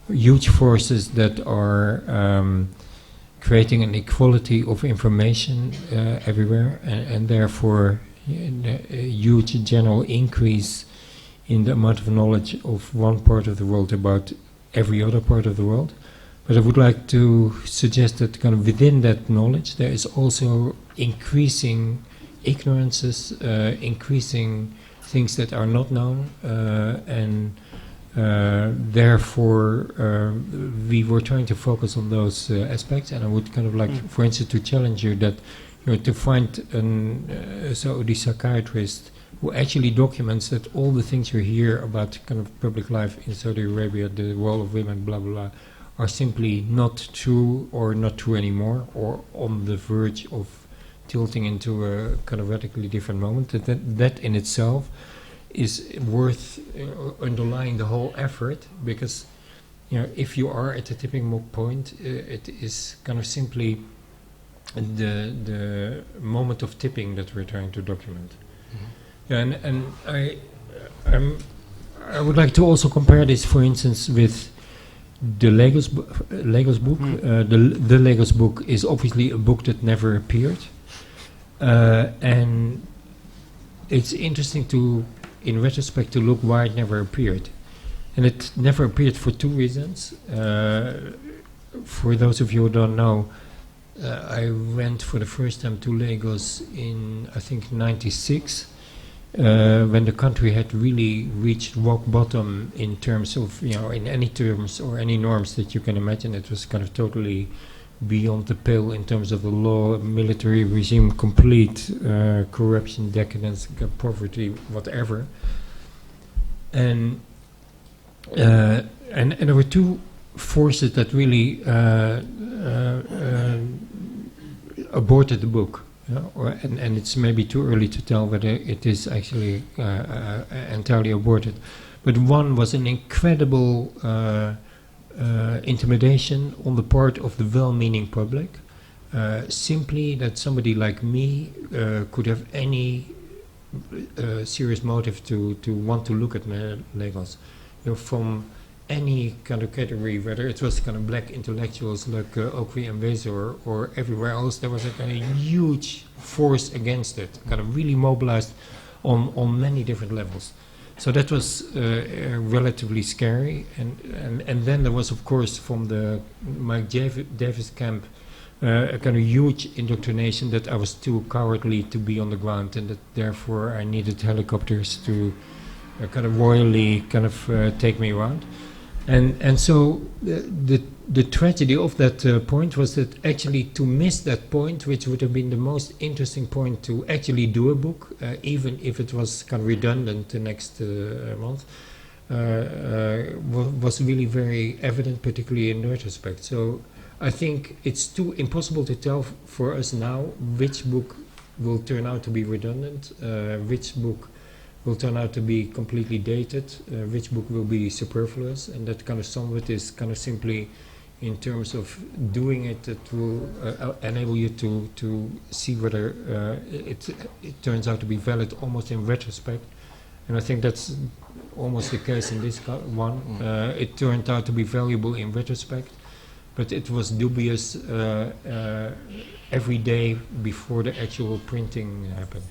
B: huge forces that are creating an equality of information everywhere, and therefore a huge general increase in the amount of knowledge of one part of the world about every other part of the world. But I would like to suggest that kind of within that knowledge there is also increasing ignorances, increasing things that are not known, and therefore we were trying to focus on those aspects. And I would kind of like, for instance, to challenge you that to find a Saudi psychiatrist who actually documents that all the things you hear about kind of public life in Saudi Arabia, the role of women, blah blah blah, are simply not true or not true anymore, or on the verge of tilting into a kind of radically different moment. That in itself is worth underlying the whole effort, because if you are at a tipping point, it is kind of simply the moment of tipping that we're trying to document. And I would like to also compare this, for instance, with the Lagos book. The Lagos book is obviously a book that never appeared, and it's interesting to, in retrospect, to look why it never appeared. And it never appeared for two reasons. For those of you who don't know, I went for the first time to Lagos in, I think, '96. When the country had really reached rock bottom in terms of, in any terms or any norms that you can imagine. It was kind of totally beyond the pale in terms of the law, military regime, complete corruption, decadence, poverty, whatever. And there were two forces that really aborted the book. And it's maybe too early to tell whether it is actually entirely aborted. But one was an incredible intimidation on the part of the well-meaning public, simply that somebody like me could have any serious motive to want to look at Lagos. From any kind of category, whether it was kind of black intellectuals like Oakley and Basar or everywhere else, there was a kind of huge force against it, kind of really mobilized on many different levels. So that was relatively scary. And then there was, of course, from the Mike Davis camp, a kind of huge indoctrination that I was too cowardly to be on the ground, and that therefore I needed helicopters to kind of royally kind of take me around. And so the tragedy of that point was that actually to miss that point, which would have been the most interesting point to actually do a book, even if it was kind of redundant the next month, was really very evident, particularly in retrospect. So I think it's too impossible to tell for us now which book will turn out to be redundant, which book will turn out to be completely dated, which book will be superfluous, and that kind of some of it is kind of simply in terms of doing it that will enable you to see whether it turns out to be valid almost in retrospect. And I think that's almost the case in this one. It turned out to be valuable in retrospect, but it was dubious every day before the actual printing happened.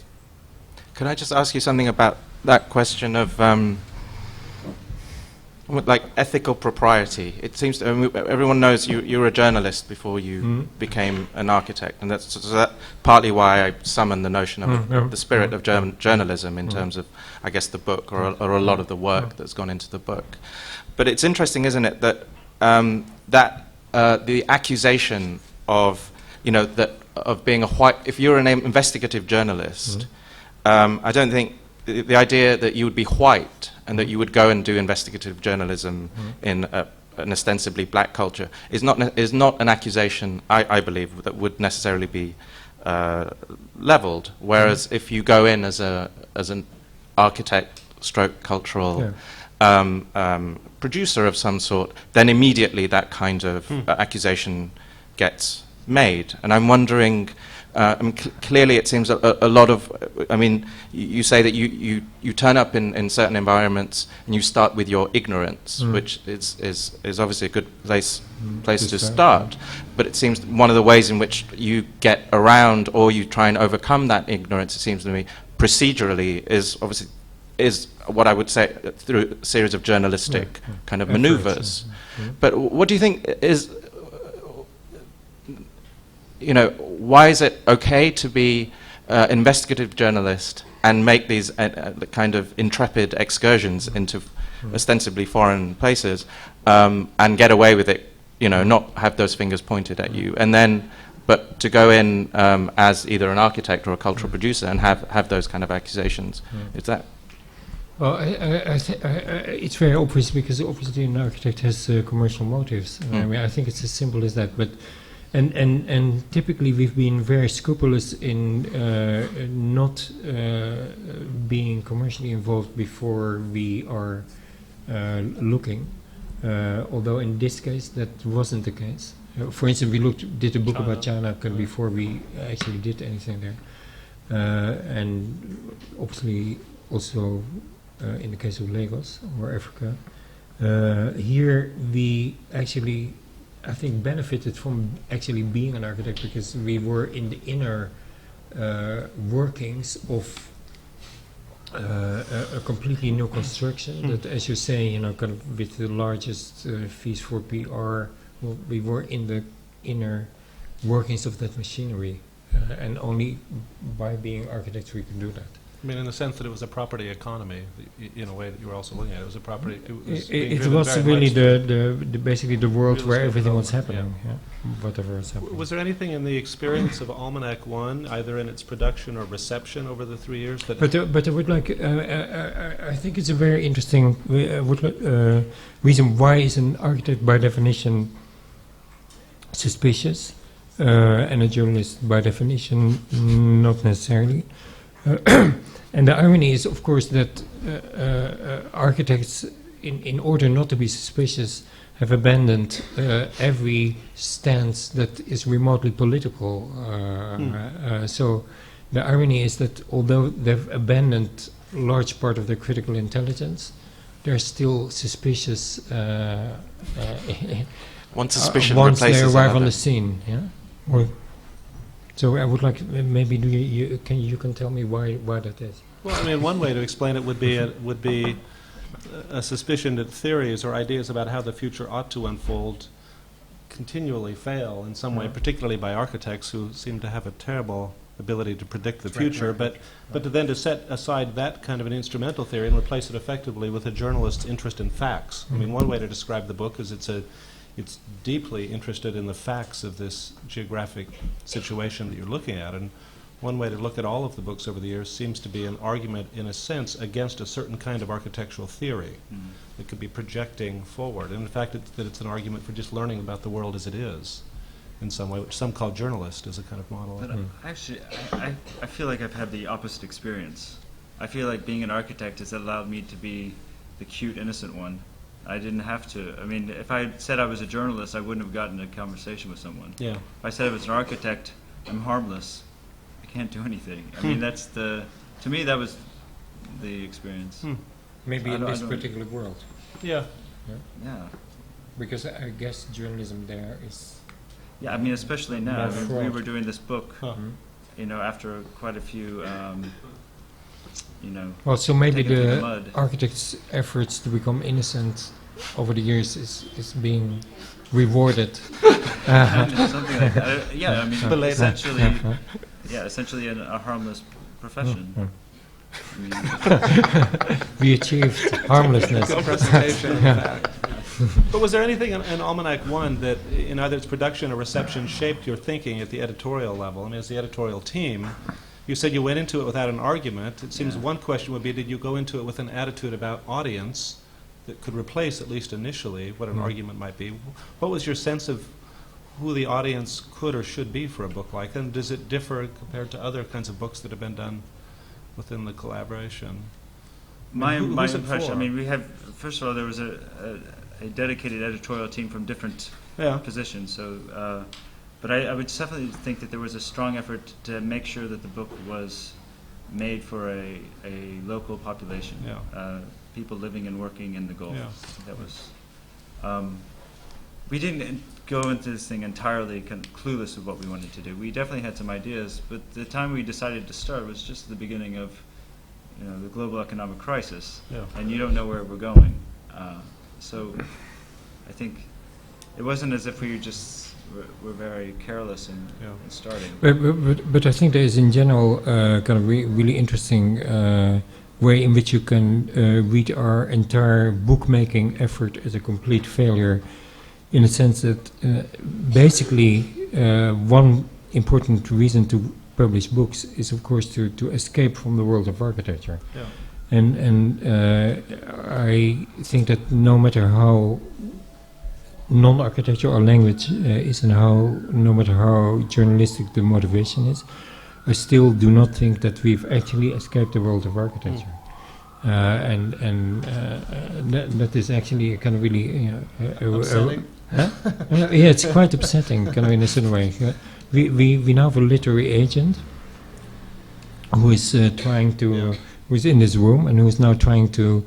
D: Could I just ask you something about that question of like ethical propriety? It seems to, I mean, everyone knows you were a journalist before you became an architect, and that's partly why I summoned the notion of the spirit of journalism in terms of, I guess, the book or a lot of the work that's gone into the book. But it's interesting, isn't it, that the accusation of of being a white, if you're an investigative journalist. I don't think the idea that you would be white and that you would go and do investigative journalism in an ostensibly black culture is not an accusation, I believe, that would necessarily be leveled. Whereas if you go in as an architect stroke cultural producer of some sort, then immediately that kind of accusation gets made. And I'm wondering, clearly it seems a lot of, you say that you turn up in certain environments and you start with your ignorance, which is obviously a good place to start. But it seems one of the ways in which you get around or you try and overcome that ignorance, it seems to me, procedurally is obviously is what I would say through a series of journalistic kind of maneuvers. But what do you think is, you know, why is it okay to be investigative journalist and make these kind of intrepid excursions into ostensibly foreign places and get away with it, you know, not have those fingers pointed at you, and then but to go in as either an architect or a cultural producer and have those kind of accusations? Is that?
B: Well, it's very obvious, because obviously an architect has commercial motives. I mean, I think it's as simple as that. But and typically we've been very scrupulous in not being commercially involved before we are looking. Although in this case that wasn't the case. For instance, we did a book about China before we actually did anything there, and obviously also. In the case of Lagos or Africa, here we actually, I think, benefited from actually being an architect, because we were in the inner workings of a completely new construction that, as you say, you know, kind of with the largest fees for PR, well, we were in the inner workings of that machinery, and only by being architects we can do that.
A: I mean, in the sense that it was a property economy, in a way that you were also looking at it. It was a property.
B: It was really the basically the world where everything was happening, whatever was happening.
A: Was there anything in the experience of Almanac 1, either in its production or reception over the 3 years? That
B: But I would like, I think it's a very interesting reason why is an architect by definition suspicious, and a journalist by definition not necessarily. And the irony is, of course, that architects, in order not to be suspicious, have abandoned every stance that is remotely political. So the irony is that although they've abandoned a large part of their critical intelligence, they're still suspicious
D: One suspicion
B: once
D: replaces
B: they arrive
D: another.
B: on the scene. Yeah. Or so I would like, maybe you can tell me why that is.
A: Well, I mean, one way to explain it would be a suspicion that theories or ideas about how the future ought to unfold continually fail in some way, particularly by architects who seem to have a terrible ability to predict the future. But to set aside that kind of an instrumental theory and replace it effectively with a journalist's interest in facts. I mean, one way to describe the book is it's deeply interested in the facts of this geographic situation that you're looking at. And one way to look at all of the books over the years seems to be an argument, in a sense, against a certain kind of architectural theory that could be projecting forward. And in fact, it's an argument for just learning about the world as it is, in some way, which some call journalist as a kind of model.
C: But actually, I feel like I've had the opposite experience. I feel like being an architect has allowed me to be the cute, innocent one. I didn't have to. I mean, if I said I was a journalist, I wouldn't have gotten a conversation with someone.
A: Yeah.
C: If I said I was an architect, I'm harmless. I can't do anything. I mean, to me, that was the experience.
B: Maybe
C: I
B: in
C: don't-
B: this
C: I don't-
B: particular world,
A: Yeah.
C: Yeah.
B: because I guess journalism there is.
C: Yeah, I mean, especially now. I mean, we
B: fraud.
C: were doing this book,
A: Huh.
C: you know, after quite a few, you know,
B: Well, so maybe
C: taken through the
B: the
C: mud.
B: architect's efforts to become innocent over the years is being rewarded.
C: something like that. Yeah, I mean,
A: Belated.
C: essentially a harmless profession. I mean,
B: We achieved harmlessness.
A: Presentation. But was there anything in Almanac 1 that, in either its production or reception, shaped your thinking at the editorial level? I mean, as the editorial team, you said you went into it without an argument. It seems one question would be, did you go into it with an attitude about audience that could replace, at least initially, what an argument might be? What was your sense of who the audience could or should be for a book like that? And does it differ compared to other kinds of books that have been done within the collaboration?
C: my
A: who's it
C: impression,
A: for?
C: I mean, we have, first of all, there was a dedicated editorial team from different
A: Yeah.
C: positions. So, but I would definitely think that there was a strong effort to make sure that the book was made for a local population,
A: Yeah.
C: people living and working in the Gulf.
A: Yeah.
C: That was. We didn't go into this thing entirely kind of clueless of what we wanted to do. We definitely had some ideas, but the time we decided to start was just the beginning of the global economic crisis,
A: Yeah.
C: and you don't know where we're going. So I think it wasn't as if we just were very careless in starting.
B: But I think there is in general kind of really interesting way in which you can read our entire bookmaking effort as a complete failure, in the sense that basically one important reason to publish books is, of course, to escape from the world of architecture.
A: Yeah.
B: And I think that no matter how non-architecture or language is, and no matter how journalistic the motivation is, I still do not think that we've actually escaped the world of architecture. That is actually a kind of really
A: Upsetting?
B: yeah, it's quite upsetting, kind of in a certain way. We now have a literary agent who is trying to, who is in this room and who is now trying to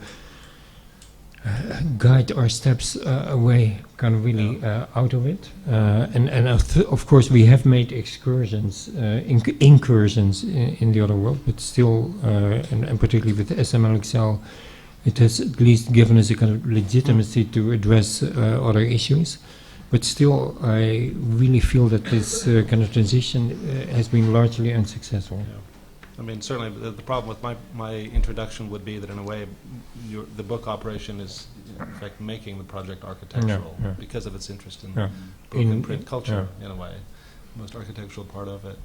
B: guide our steps away, kind of really out of it. And of course we have made excursions, incursions in the other world, but still, and particularly with SMLXL, it has at least given us a kind of legitimacy to address other issues. But still, I really feel that this kind of transition has been largely unsuccessful.
A: Yeah. I mean, certainly the problem with my introduction would be that in a way the book operation is in fact making the project architectural because of its interest in book and print culture in a way, the most architectural part of it.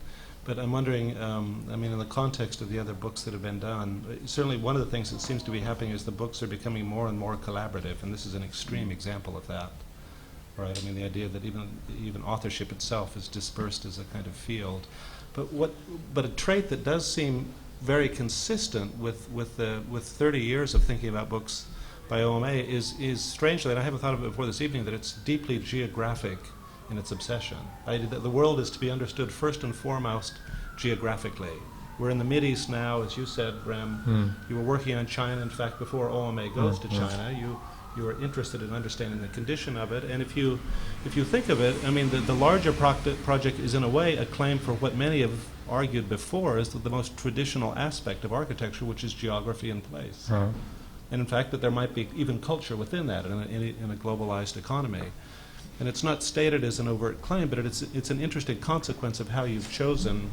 A: But I'm wondering, I mean, in the context of the other books that have been done, certainly one of the things that seems to be happening is the books are becoming more and more collaborative, and this is an extreme example of that. Right, I mean, the idea that even authorship itself is dispersed as a kind of field, but a trait that does seem very consistent with 30 years of thinking about books by OMA is strangely, and I haven't thought of it before this evening, that it's deeply geographic in its obsession. That the world is to be understood first and foremost geographically. We're in the Mideast now, as you said, Rem. You were working on China. In fact, before OMA goes to China, you are interested in understanding the condition of it, and if you think of it, I mean, the larger project is in a way a claim for what many have argued before is the most traditional aspect of architecture, which is geography and place. And in fact, that there might be even culture within that in a globalized economy. And it's not stated as an overt claim, but it's an interesting consequence of how you've chosen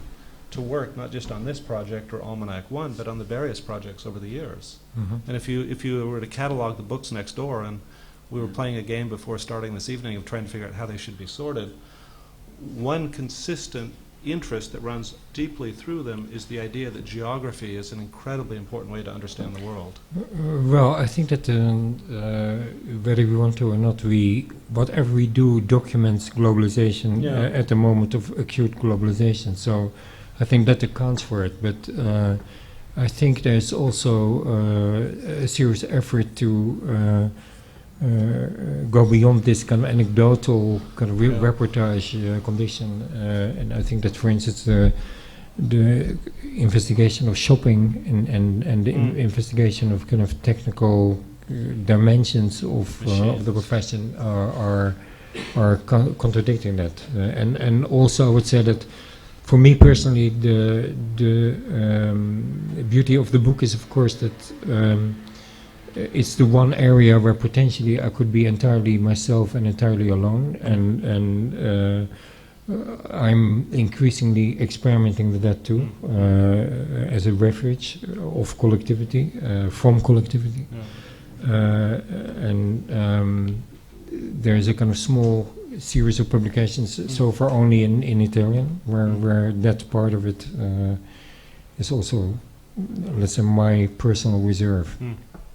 A: to work, not just on this project or Almanac 1, but on the various projects over the years. And if you were to catalog the books next door, and we were playing a game before starting this evening of trying to figure out how they should be sorted, one consistent interest that runs deeply through them is the idea that geography is an incredibly important way to understand the world.
B: Well, I think that whether we want to or not, whatever we do documents globalization at the moment of acute globalization. So I think that accounts for it, but I think there's also a serious effort to go beyond this kind of anecdotal kind of reportage condition, and I think that, for instance, the investigation of shopping and the investigation of kind of technical dimensions of the profession are contradicting that, and also I would say that for me personally, the beauty of the book is, of course, that it's the one area where potentially I could be entirely myself and entirely alone, and I'm increasingly experimenting with that too, as a refuge of collectivity, from collectivity, and there is a kind of small series of publications so far only in Italian, where that part of it is also, let's say, my personal reserve.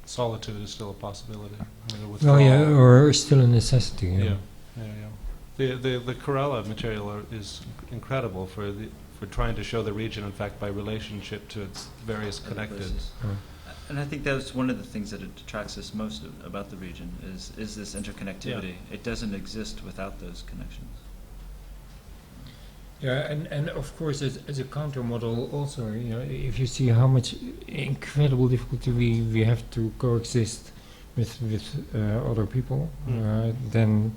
A: Solitude is still a possibility.
B: Oh yeah, or still a necessity.
A: The Corella material is incredible for trying to show the region, in fact, by relationship to its various connected.
C: And I think that's one of the things that attracts us most about the region is this interconnectivity. It doesn't exist without those connections.
B: Yeah, and of course, as a counter model, also, if you see how much incredible difficulty we have to coexist with other people, then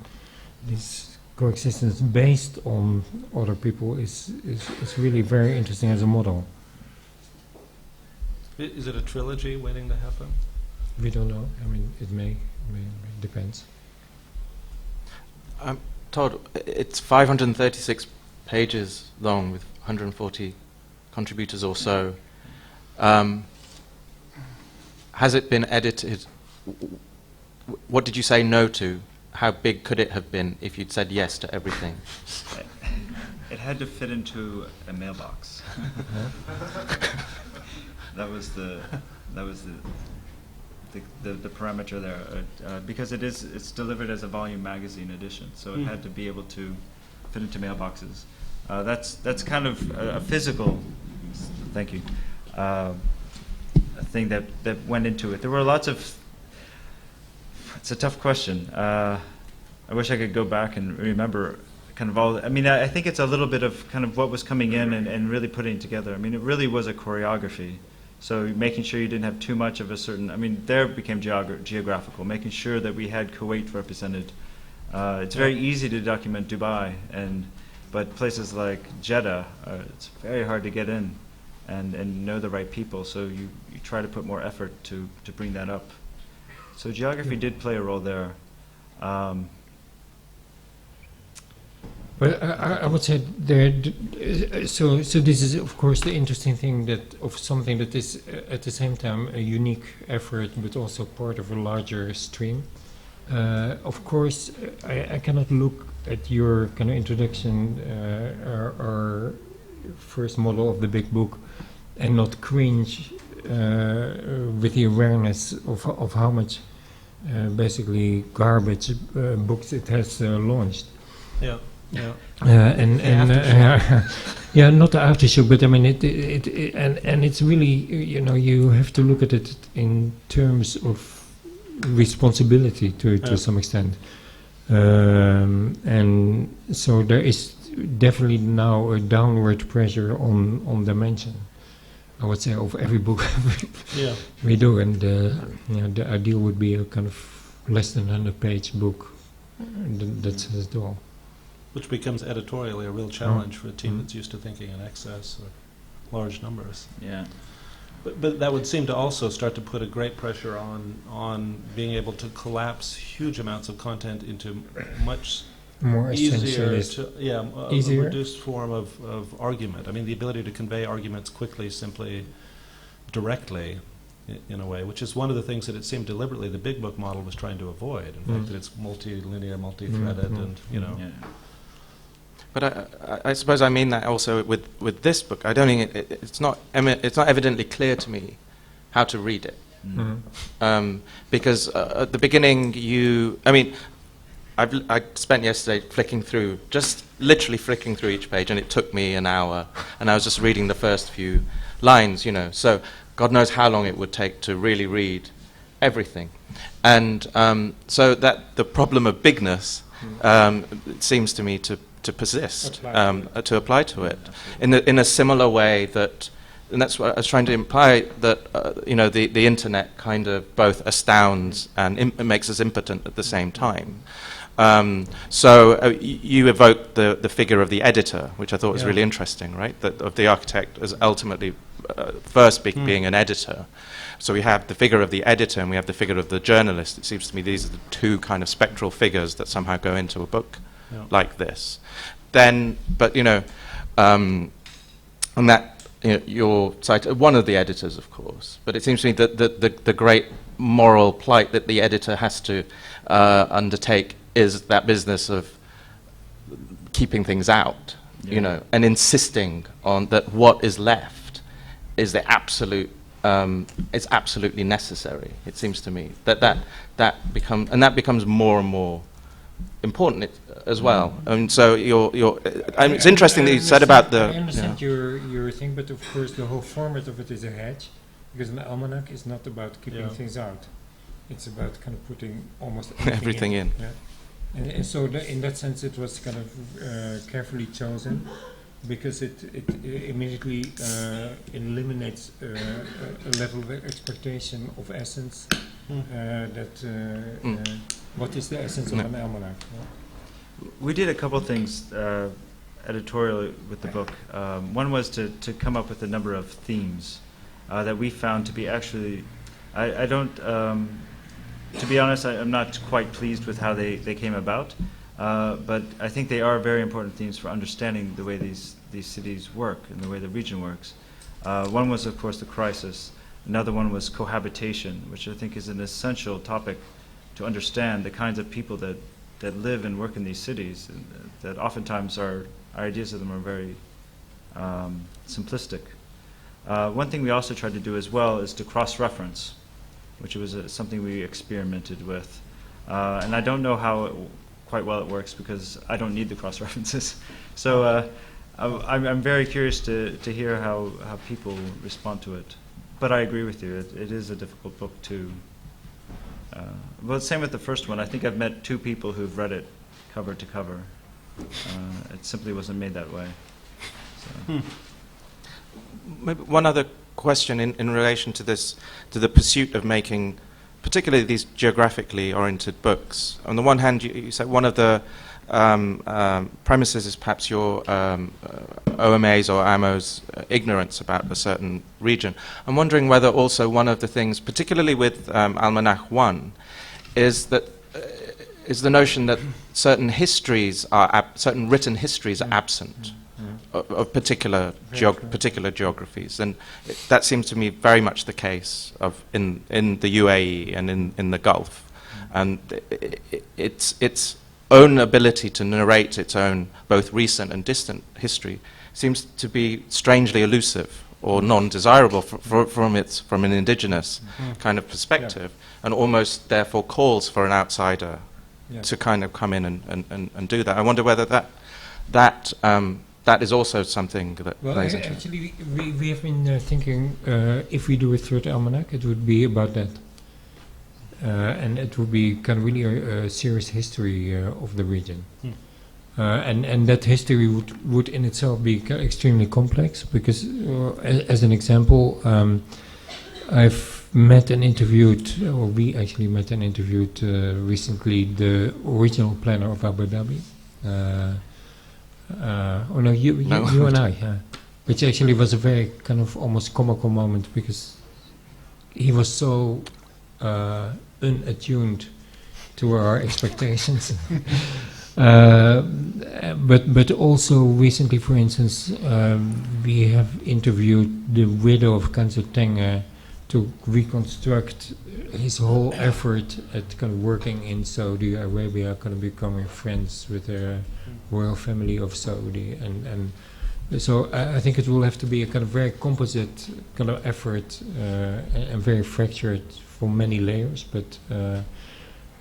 B: this coexistence based on other people is really very interesting as a model.
E: Is it a trilogy waiting to happen?
B: We don't know. I mean, it may depends.
D: Todd, it's 536 pages long with 140 contributors or so. Has it been edited? What did you say no to? How big could it have been if you'd said yes to everything?
C: It had to fit into a mailbox. That was the parameter there, because it's delivered as a volume magazine edition, so it had to be able to fit into mailboxes. That's kind of a physical, thank you, a thing that went into it. There were lots of. It's a tough question. I wish I could go back and remember kind of all. I mean, I think it's a little bit of kind of what was coming in and really putting it together. I mean, it really was a choreography. So making sure you didn't have too much of a certain. I mean, there became geographical. Making sure that we had Kuwait represented. It's very easy to document Dubai, but places like Jeddah, it's very hard to get in and know the right people. So you try to put more effort to bring that up. So geography did play a role there.
B: But I would say there. So this is of course the interesting thing of something that is at the same time a unique effort, but also part of a larger stream. Of course, I cannot look at your kind of introduction or first model of the big book and not cringe with the awareness of how much basically garbage books it has launched.
E: Yeah. Yeah.
B: Yeah, not the aftershock, but I mean and it's really, you have to look at it in terms of responsibility to some extent, and so there is definitely now a downward pressure on dimension, I would say, of every book we do, and the ideal would be a kind of less than 100-page book that says it all.
E: Which becomes editorially a real challenge for a team that's used to thinking in excess or large numbers.
C: Yeah.
E: But that would seem to also start to put a great pressure on being able to collapse huge amounts of content into much
B: more
E: easier,
B: easier?
E: A reduced form of argument. I mean, the ability to convey arguments quickly, simply, directly, in a way, which is one of the things that it seemed deliberately the big book model was trying to avoid. In fact, that it's multi-linear, multi-threaded, and
C: Yeah.
D: But I suppose I mean that also with this book. I don't think it's not evidently clear to me how to read it. Because at the beginning I spent yesterday just literally flicking through each page, and it took me an hour, and I was just reading the first few lines, so God knows how long it would take to really read everything. And so that the problem of bigness it seems to me to persist, to apply to it in a similar way that, and that's what I was trying to imply, that the internet kind of both astounds and makes us impotent at the same time. So you evoked the figure of the editor, which I thought was really interesting, right? That of the architect as ultimately first being an editor. So we have the figure of the editor and we have the figure of the journalist. It seems to me these are the two kind of spectral figures that somehow go into a book like this. Then, but and that your site, one of the editors, of course. But it seems to me that the great moral plight that the editor has to undertake is that business of keeping things out, and insisting on that what is left is the absolute. It's absolutely necessary. It seems to me that becomes more and more important as well. And so it's interesting that you said about the.
B: I understand your thing, but of course the whole format of it is a hedge, because an almanac is not about keeping things out. It's about kind of putting almost
D: everything in.
B: Yeah. And so in that sense, it was kind of carefully chosen, because it immediately eliminates a level of expectation of essence. What is the essence of an almanac?
C: We did a couple things editorially with the book. One was to come up with a number of themes. that we found to be actually, I don't, to be honest, I'm not quite pleased with how they came about, but I think they are very important themes for understanding the way these cities work and the way the region works. One was, of course, the crisis. Another one was cohabitation, which I think is an essential topic to understand the kinds of people that live and work in these cities, and that oftentimes our ideas of them are very simplistic. One thing we also tried to do as well is to cross-reference, which was something we experimented with. And I don't know how quite well it works because I don't need the cross-references. So I'm very curious to hear how people respond to it. But I agree with you, it is a difficult book to... well, same with the first one. I think I've met 2 people who've read it cover to cover. It simply wasn't made that way. So.
D: Maybe one other question in relation to this, to the pursuit of making particularly these geographically oriented books. On the one hand, you said one of the premises is perhaps your OMA's or AMO's ignorance about a certain region. I'm wondering whether also one of the things, particularly with Almanac 1, is that is the notion that certain histories are certain written histories are absent of particular geographies, and that seems to me very much the case of in the UAE and in the Gulf, and its own ability to narrate its own both recent and distant history seems to be strangely elusive or non-desirable from an indigenous kind of perspective, and almost therefore calls for an outsider to kind of come in and do that. I wonder whether that is also something that plays into it.
B: Actually, we have been thinking if we do a third almanac, it would be about that. And it would be kind of really a serious history of the region. And that history would in itself be extremely complex because, as an example, I've met and interviewed, or we actually met and interviewed recently the original planner of Abu Dhabi. You and I, which actually was a very kind of almost comical moment because he was so unattuned to our expectations. But also recently, for instance, we have interviewed the widow of Kanzer Tenge to reconstruct his whole effort at kind of working in Saudi Arabia, kind of becoming friends with the royal family of Saudi, and so I think it will have to be a kind of very composite kind of effort and very fractured for many layers, but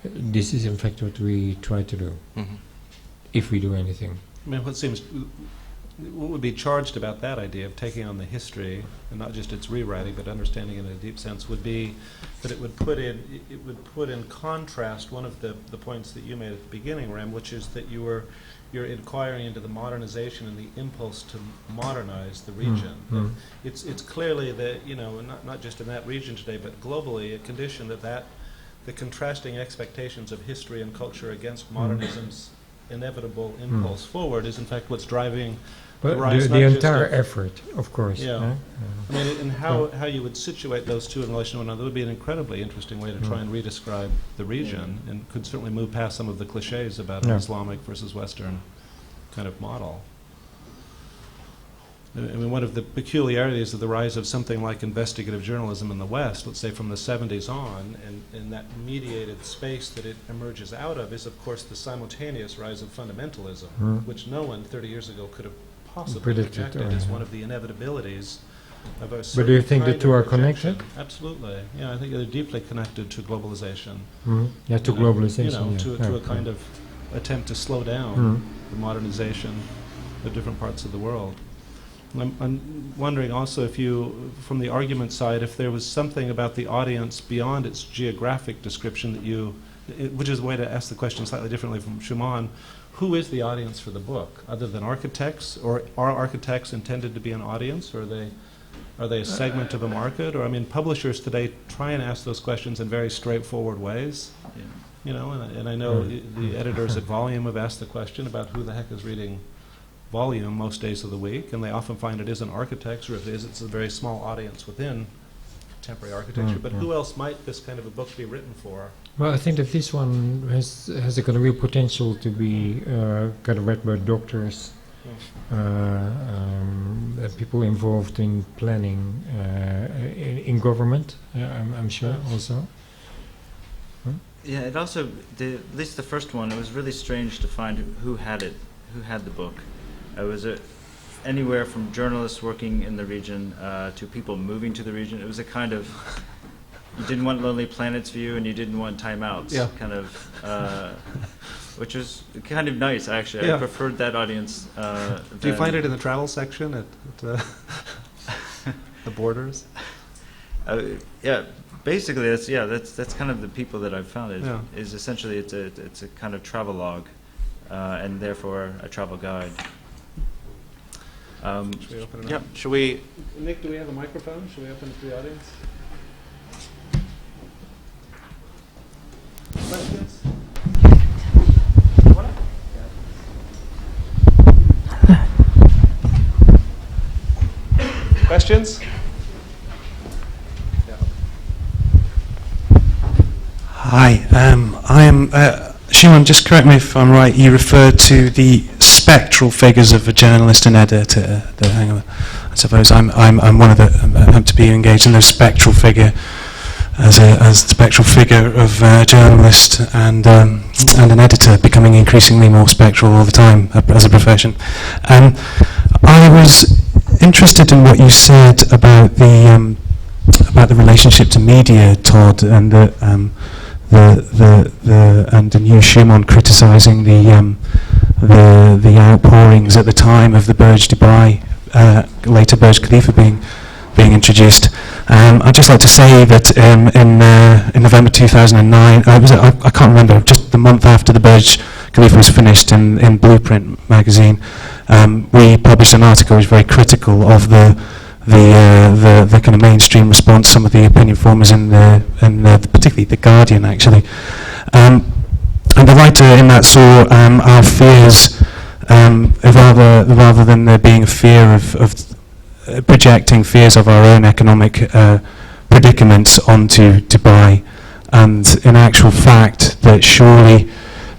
B: this is in fact what we try to do, if we do anything.
E: I mean, what would be charged about that idea of taking on the history, and not just its rewriting, but understanding it in a deep sense, would be that it would put in contrast one of the points that you made at the beginning, Rem, which is that you're inquiring into the modernization and the impulse to modernize the region. It's clearly that, not just in that region today, but globally, a condition that the contrasting expectations of history and culture against modernism's inevitable impulse forward is in fact what's driving
B: but
E: the rise.
B: The entire effort, of course.
E: Yeah. I mean, and how you would situate those two in relation to one another would be an incredibly interesting way to try and redescribe the region, and could certainly move past some of the cliches about an Islamic versus Western kind of model. I mean, one of the peculiarities of the rise of something like investigative journalism in the West, let's say from the 70s on, and that mediated space that it emerges out of, is of course the simultaneous rise of fundamentalism, which no one 30 years ago could have possibly projected as one of the inevitabilities of a certain.
B: But do you think the two are
E: projection.
B: connected?
E: Absolutely. Yeah, I think they're deeply connected to globalization.
B: Yeah, to globalization.
E: To a kind of attempt to slow down the modernization of different parts of the world. I'm wondering also if you, from the argument side, if there was something about the audience beyond its geographic description that which is a way to ask the question slightly differently from Shumon, who is the audience for the book, other than architects? Or are architects intended to be an audience, or are they a segment of a market? Or, I mean, publishers today try and ask those questions in very straightforward ways. And I know the editors at Volume have asked the question about who the heck is reading volume most days of the week, and they often find it isn't architects, or if it is, it's a very small audience within contemporary architecture. But who else might this kind of a book be written for?
B: Well, I think that this one has a kind of real potential to be kind of read by doctors, people involved in planning, in government, I'm sure also.
C: Yeah, it also, at least the first one, it was really strange to find who had it, who had the book. It was anywhere from journalists working in the region to people moving to the region. It was a kind of, you didn't want Lonely Planet's view and you didn't want Time Out's kind of, which was kind of nice, actually.
E: Yeah.
C: I preferred that audience.
E: Do you find it in the travel section at the Borders?
C: Yeah, basically that's kind of the people that I've found. Is essentially it's a kind of travelogue, and therefore a travel guide.
E: Should we open it up?
D: Should we?
E: Nick, do we have a microphone? Should we open it to the audience? Questions? Questions?
F: Hi, I am Shumon. Just correct me if I'm right. You referred to the spectral figures of a journalist and editor. Hang on, I suppose I'm one of the I'm to be engaged in the spectral figure as the spectral figure of a journalist and an editor, becoming increasingly more spectral all the time as a profession. I was interested in what you said about the relationship to media, Todd, and and you, Shumon, criticising the outpourings at the time of the Burj Dubai, later Burj Khalifa being introduced. I'd just like to say that in November 2009, I can't remember, just the month after the Burj Khalifa was finished in Blueprint magazine, we published an article which was very critical of the kind of mainstream response, some of the opinion formers in particularly The Guardian, actually. And the writer in that saw our fears, rather than there being a fear of projecting fears of our own economic predicaments onto Dubai, and in actual fact that surely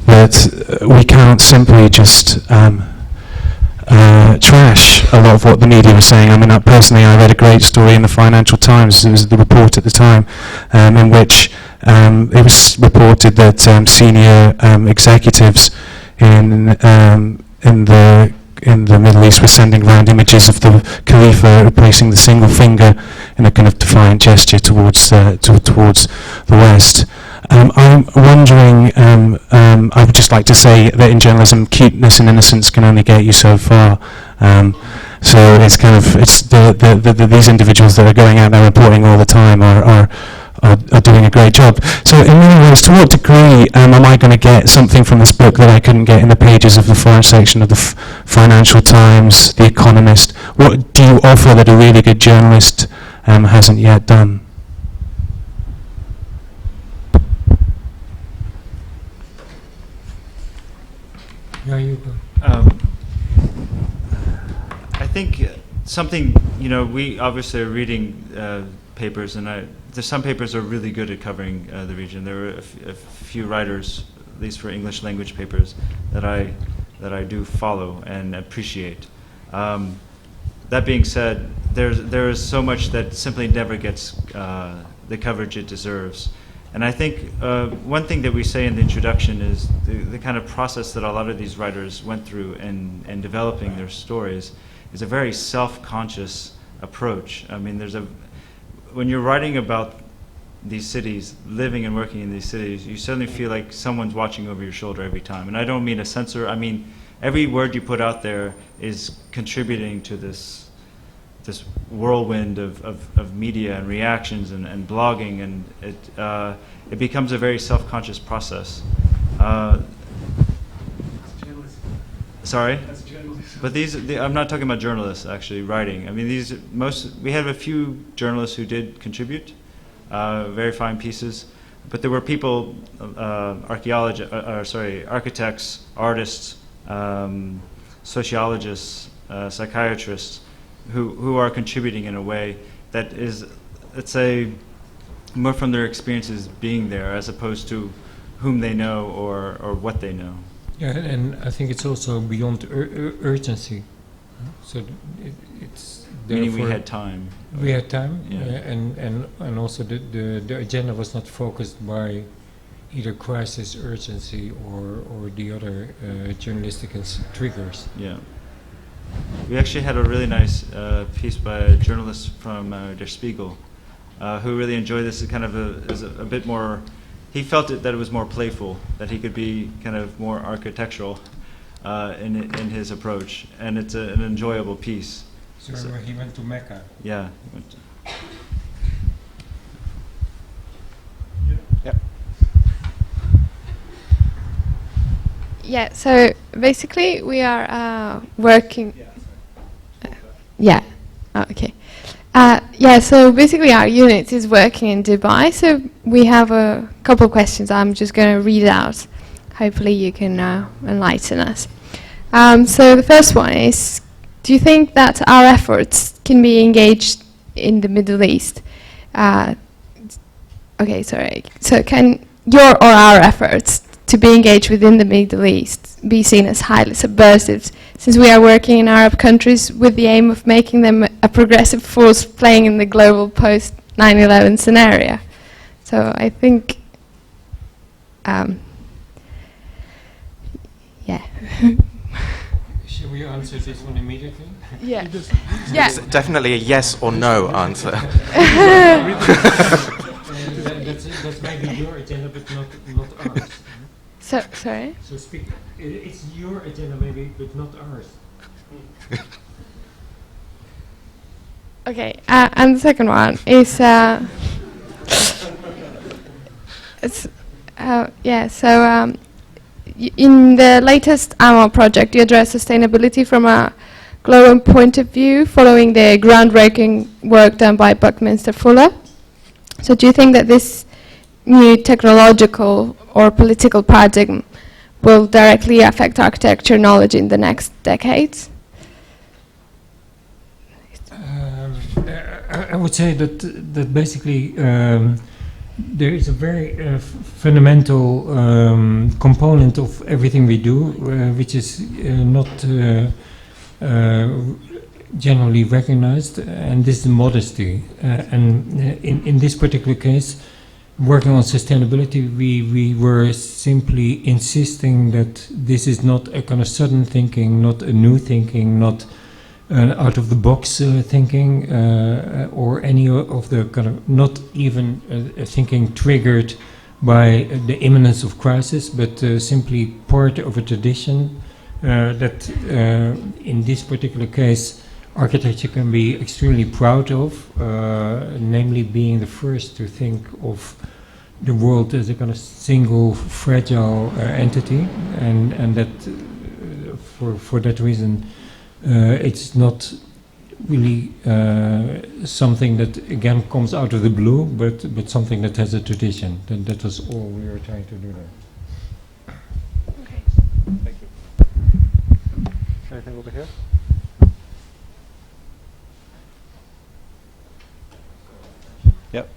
F: that we can't simply just trash a lot of what the media was saying. I mean, personally, I read a great story in the Financial Times. It was the report at the time, in which it was reported that senior executives in the Middle East were sending around images of the Khalifa replacing the single finger in a kind of defiant gesture towards the West. I'm wondering, I would just like to say that in journalism, cuteness and innocence can only get you so far. So it's kind of, these individuals that are going out there reporting all the time are doing a great job. So in many ways, to what degree am I going to get something from this book that I couldn't get in the pages of the foreign section of the Financial Times, The Economist? What do you offer that a really good journalist hasn't yet done?
B: Yeah, you go.
C: I think something, we obviously are reading papers, and there's some papers are really good at covering the region. There are a few writers, at least for English language papers, that I do follow and appreciate. That being said, there is so much that simply never gets the coverage it deserves. And I think one thing that we say in the introduction is the kind of process that a lot of these writers went through in developing their stories is a very self-conscious approach. I mean, when you're writing about these cities, living and working in these cities, you suddenly feel like someone's watching over your shoulder every time. And I don't mean a censor, I mean every word you put out there is contributing to this whirlwind of media and reactions and blogging, and it becomes a very self-conscious process. Sorry?
F: That's journalism.
C: But I'm not talking about journalists actually writing. I mean, we have a few journalists who did contribute, very fine pieces, but there were people, architects, artists, sociologists, psychiatrists, who are contributing in a way that is, let's say, more from their experiences being there as opposed to whom they know or what they know.
B: Yeah, and I think it's also beyond urgency. So it's
C: Meaning we
B: therefore
C: had time.
B: we had time,
C: Yeah.
B: and also the agenda was not focused by either crisis, urgency, or the other journalistic triggers.
C: Yeah. We actually had a really nice piece by a journalist from Der Spiegel who really enjoyed this. As kind of a bit more. He felt that it was more playful, that he could be kind of more architectural in his approach, and it's an enjoyable piece.
B: So he went to Mecca.
C: Yeah. He went to
G: Yeah, so basically we are working. Yeah, oh, okay. Yeah, so basically our unit is working in Dubai, so we have a couple of questions I'm just going to read out. Hopefully you can enlighten us. So the first one is, do you think that our efforts can be engaged in the Middle East? Okay, sorry. So can your or our efforts to be engaged within the Middle East be seen as highly subversive, since we are working in Arab countries with the aim of making them a progressive force playing in the global post-9/11 scenario? So I think, yeah.
B: Should we answer this one immediately?
G: Yeah. Yeah.
D: It's definitely a yes or no answer.
B: That's maybe your agenda, but not ours.
G: So, sorry?
B: So speak. It's your agenda, maybe, but not ours.
G: Okay, and the second one is, yeah, so in the latest AMO project, you address sustainability from a global point of view, following the groundbreaking work done by Buckminster Fuller. So do you think that this new technological or political paradigm will directly affect architecture knowledge in the next decades?
B: I would say that basically there is a very fundamental component of everything we do, which is not generally recognized, and this is modesty. And in this particular case, working on sustainability, we were simply insisting that this is not a kind of sudden thinking, not a new thinking, not out of the box thinking, or any of the kind of, not even a thinking triggered by the imminence of crisis, but simply part of a tradition that in this particular case architecture can be extremely proud of, namely being the first to think of the world as a kind of single fragile entity, and that for that reason it's not really something that again comes out of the blue, but something that has a tradition. That was all we were trying to do there.
G: Okay.
A: Thank you. Anything over here? Yep.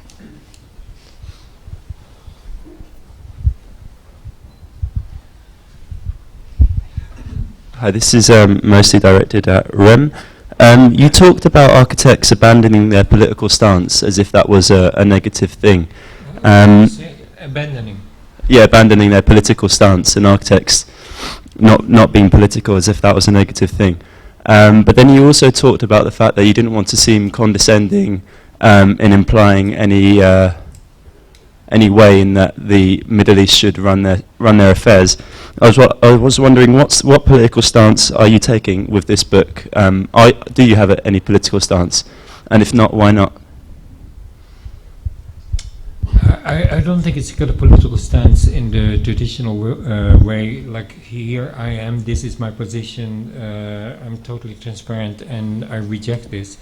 H: Hi, this is mostly directed at Rem. You talked about architects abandoning their political stance as if that was a negative thing.
B: Abandoning.
H: Yeah, abandoning their political stance, and architects not being political as if that was a negative thing. But then you also talked about the fact that you didn't want to seem condescending in implying any way in that the Middle East should run their affairs. I was wondering what political stance are you taking with this book? Do you have any political stance, and if not, why not?
B: I don't think it's got a political stance in the traditional way. Like, here I am, this is my position, I'm totally transparent, and I reject this.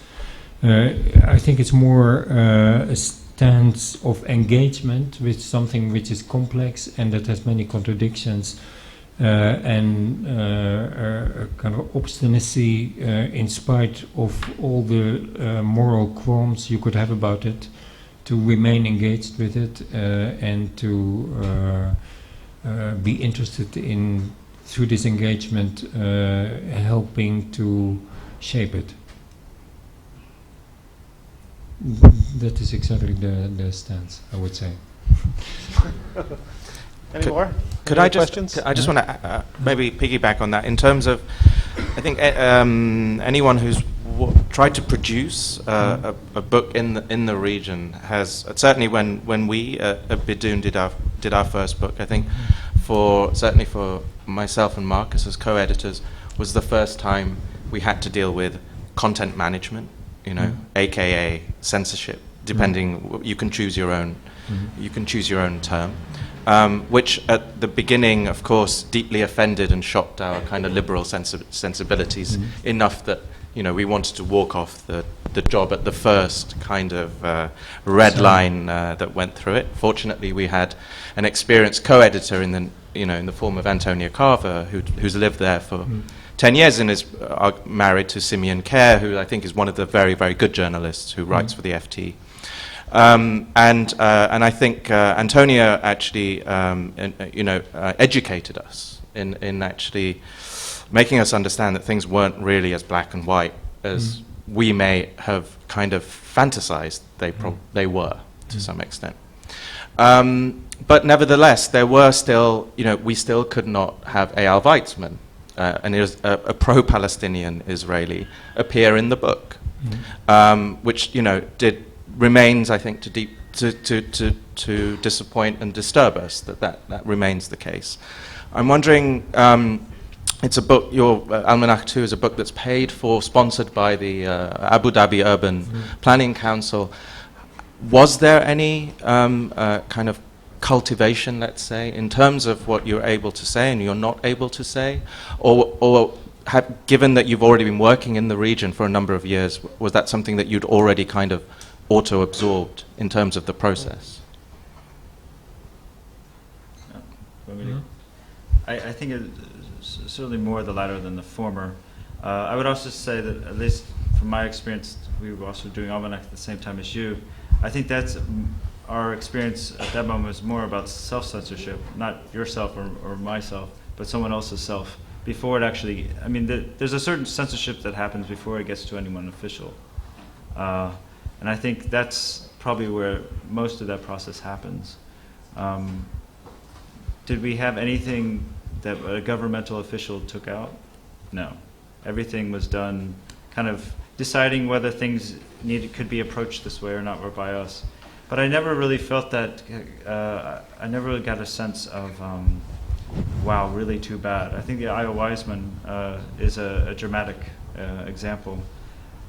B: I think it's more a stance of engagement with something which is complex and that has many contradictions, and a kind of obstinacy in spite of all the moral qualms you could have about it, to remain engaged with it and to be interested in, through this engagement, helping to shape it. That is exactly the stance, I would say.
A: Any more?
D: Could
A: Any
D: I just?
A: questions?
D: I just want to maybe piggyback on that in terms of, I think anyone who's tried to produce a book in the region has certainly when we at Bidun did our first book, I think certainly for myself and Marcus as co-editors, was the first time we had to deal with content management, aka censorship, depending. You can choose your own. You can choose your own term. Which at the beginning, of course, deeply offended and shocked our kind of liberal sensibilities enough that we wanted to walk off the job at the first kind of red line that went through it. Fortunately, we had an experienced co-editor in the form of Antonia Carver, who's lived there for 10 years and is married to Simeon Kerr, who I think is one of the very, very good journalists who writes for the FT. And I think Antonia actually, educated us in actually making us understand that things weren't really as black and white as we may have kind of fantasized they were to some extent. But nevertheless, there were still, we still could not have Eyal Weizman, and it was a pro-Palestinian Israeli, appear in the book, which remains, I think, to disappoint and disturb us that remains the case. I'm wondering, it's a book, your Almanac 2 is a book that's paid for, sponsored by the Abu Dhabi Urban Planning Council. Was there any kind of cultivation, let's say, in terms of what you're able to say and you're not able to say? Or given that you've already been working in the region for a number of years, was that something that you'd already kind of auto-absorbed in terms of the process?
C: I think it's certainly more the latter than the former. I would also say that, at least from my experience, we were also doing Almanac at the same time as you. I think that's our experience at that moment was more about self-censorship, not yourself or myself, but someone else's self. Before it actually, there's a certain censorship that happens before it gets to anyone official. And I think that's probably where most of that process happens. Did we have anything that a governmental official took out? No. Everything was done kind of deciding whether things could be approached this way or not were by us. But I never really felt that, I never really got a sense of, wow, really too bad. I think the Eyal Weizman is a dramatic example.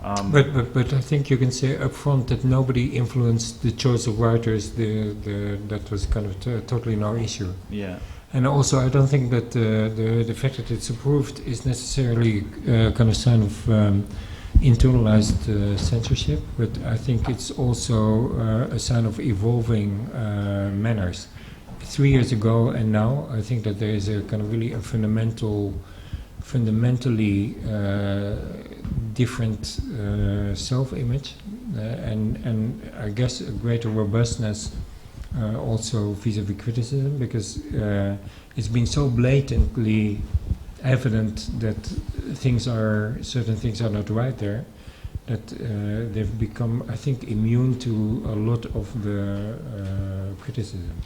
B: But I think you can say up front that nobody influenced the choice of writers. That was kind of totally no issue.
C: Yeah.
B: And also, I don't think that the fact that it's approved is necessarily kind of sign of internalized censorship. But I think it's also a sign of evolving manners. 3 years ago and now, I think that there is a kind of really a fundamentally different self-image and I guess a greater robustness also vis-a-vis criticism, because it's been so blatantly evident that certain things are not right there, that they've become, I think, immune to a lot of the criticism.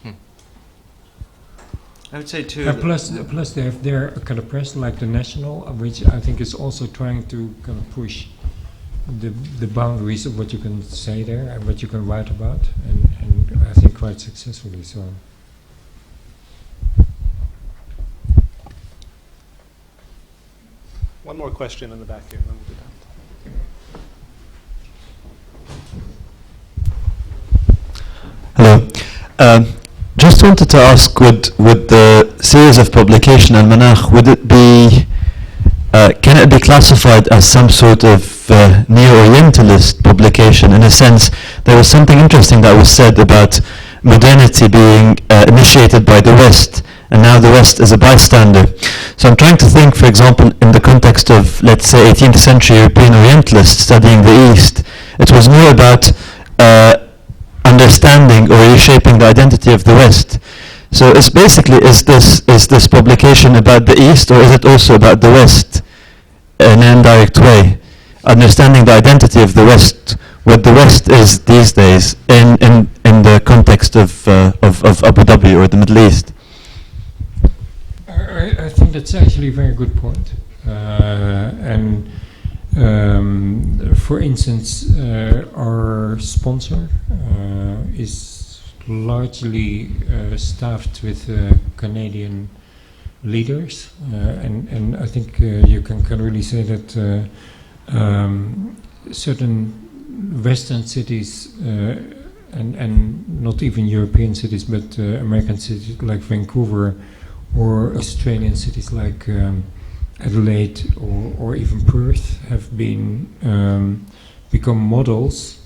C: I would say too.
B: Plus they have their kind of press, like the National, which I think is also trying to kind of push the boundaries of what you can say there and what you can write about, and I think quite successfully. So.
A: One more question in the back here, then we'll do that.
H: Hello. Just wanted to ask, would the series of publication Almanach, would it be, can it be classified as some sort of neo-Orientalist publication? In a sense, there was something interesting that was said about modernity being initiated by the West
I: and now the West is a bystander. So I'm trying to think, for example, in the context of, let's say, 18th century European Orientalists studying the East, it was more about understanding or reshaping the identity of the West. So it's basically, is this publication about the East, or is it also about the West in an indirect way? Understanding the identity of the West, what the West is these days in the context of Abu Dhabi or the Middle East.
B: I think that's actually a very good point. For instance, our sponsor is largely staffed with Canadian leaders, and I think you can really say that certain Western cities and not even European cities, but American cities like Vancouver, or Australian cities like Adelaide or even Perth have been become models,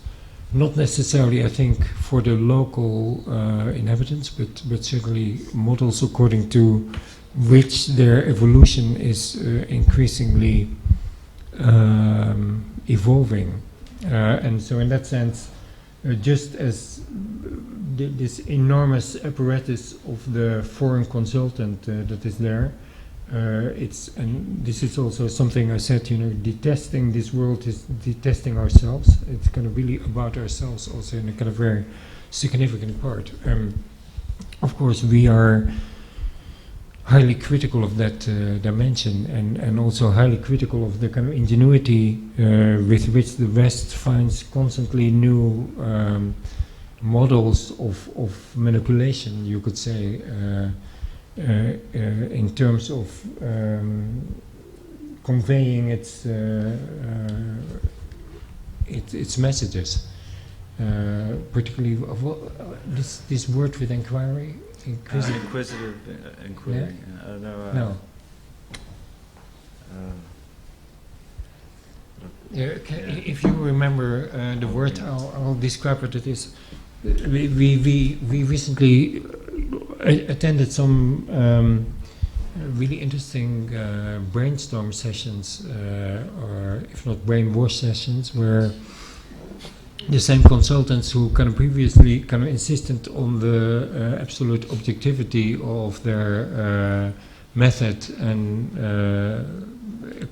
B: not necessarily I think for the local inhabitants, but certainly models according to which their evolution is increasingly evolving. And so in that sense, just as this enormous apparatus of the foreign consultant that is there, and this is also something I said, detesting this world is detesting ourselves. It's kind of really about ourselves also in a kind of very significant part. Of course, we are highly critical of that dimension, and also highly critical of the kind of ingenuity with which the West finds constantly new models of manipulation, you could say, in terms of conveying its messages, particularly this word with inquiry.
C: Inquisitive inquiry.
B: Yeah? No. If you remember the word, I'll describe what it is. We recently attended some really interesting brainstorm sessions, or if not brainwash sessions, where the same consultants who kind of previously kind of insisted on the absolute objectivity of their method and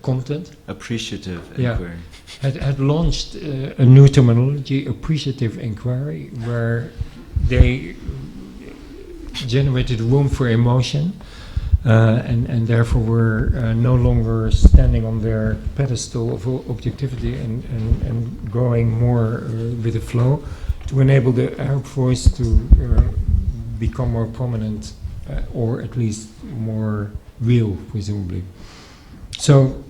B: content.
C: Appreciative inquiry.
B: Had launched a new terminology, appreciative inquiry, where they generated room for emotion, and therefore were no longer standing on their pedestal of objectivity and going more with the flow, to enable the Arab voice to become more prominent, or at least more real, presumably. So,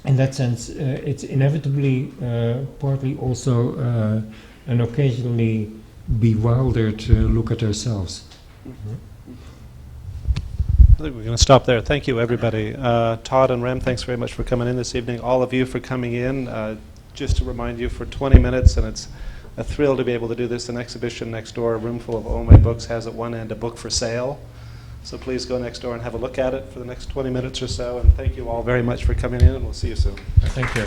B: in that sense, it's inevitably partly also an occasionally bewildered look at ourselves.
E: I think we're going to stop there. Thank you, everybody. Todd and Rem, thanks very much for coming in this evening. All of you for coming in. Just to remind you, for 20 minutes, and it's a thrill to be able to do this. An exhibition next door, a room full of Ome books, has at one end a book for sale. So please go next door and have a look at it for the next 20 minutes or so. And thank you all very much for coming in, and we'll see you soon.
B: Thank you.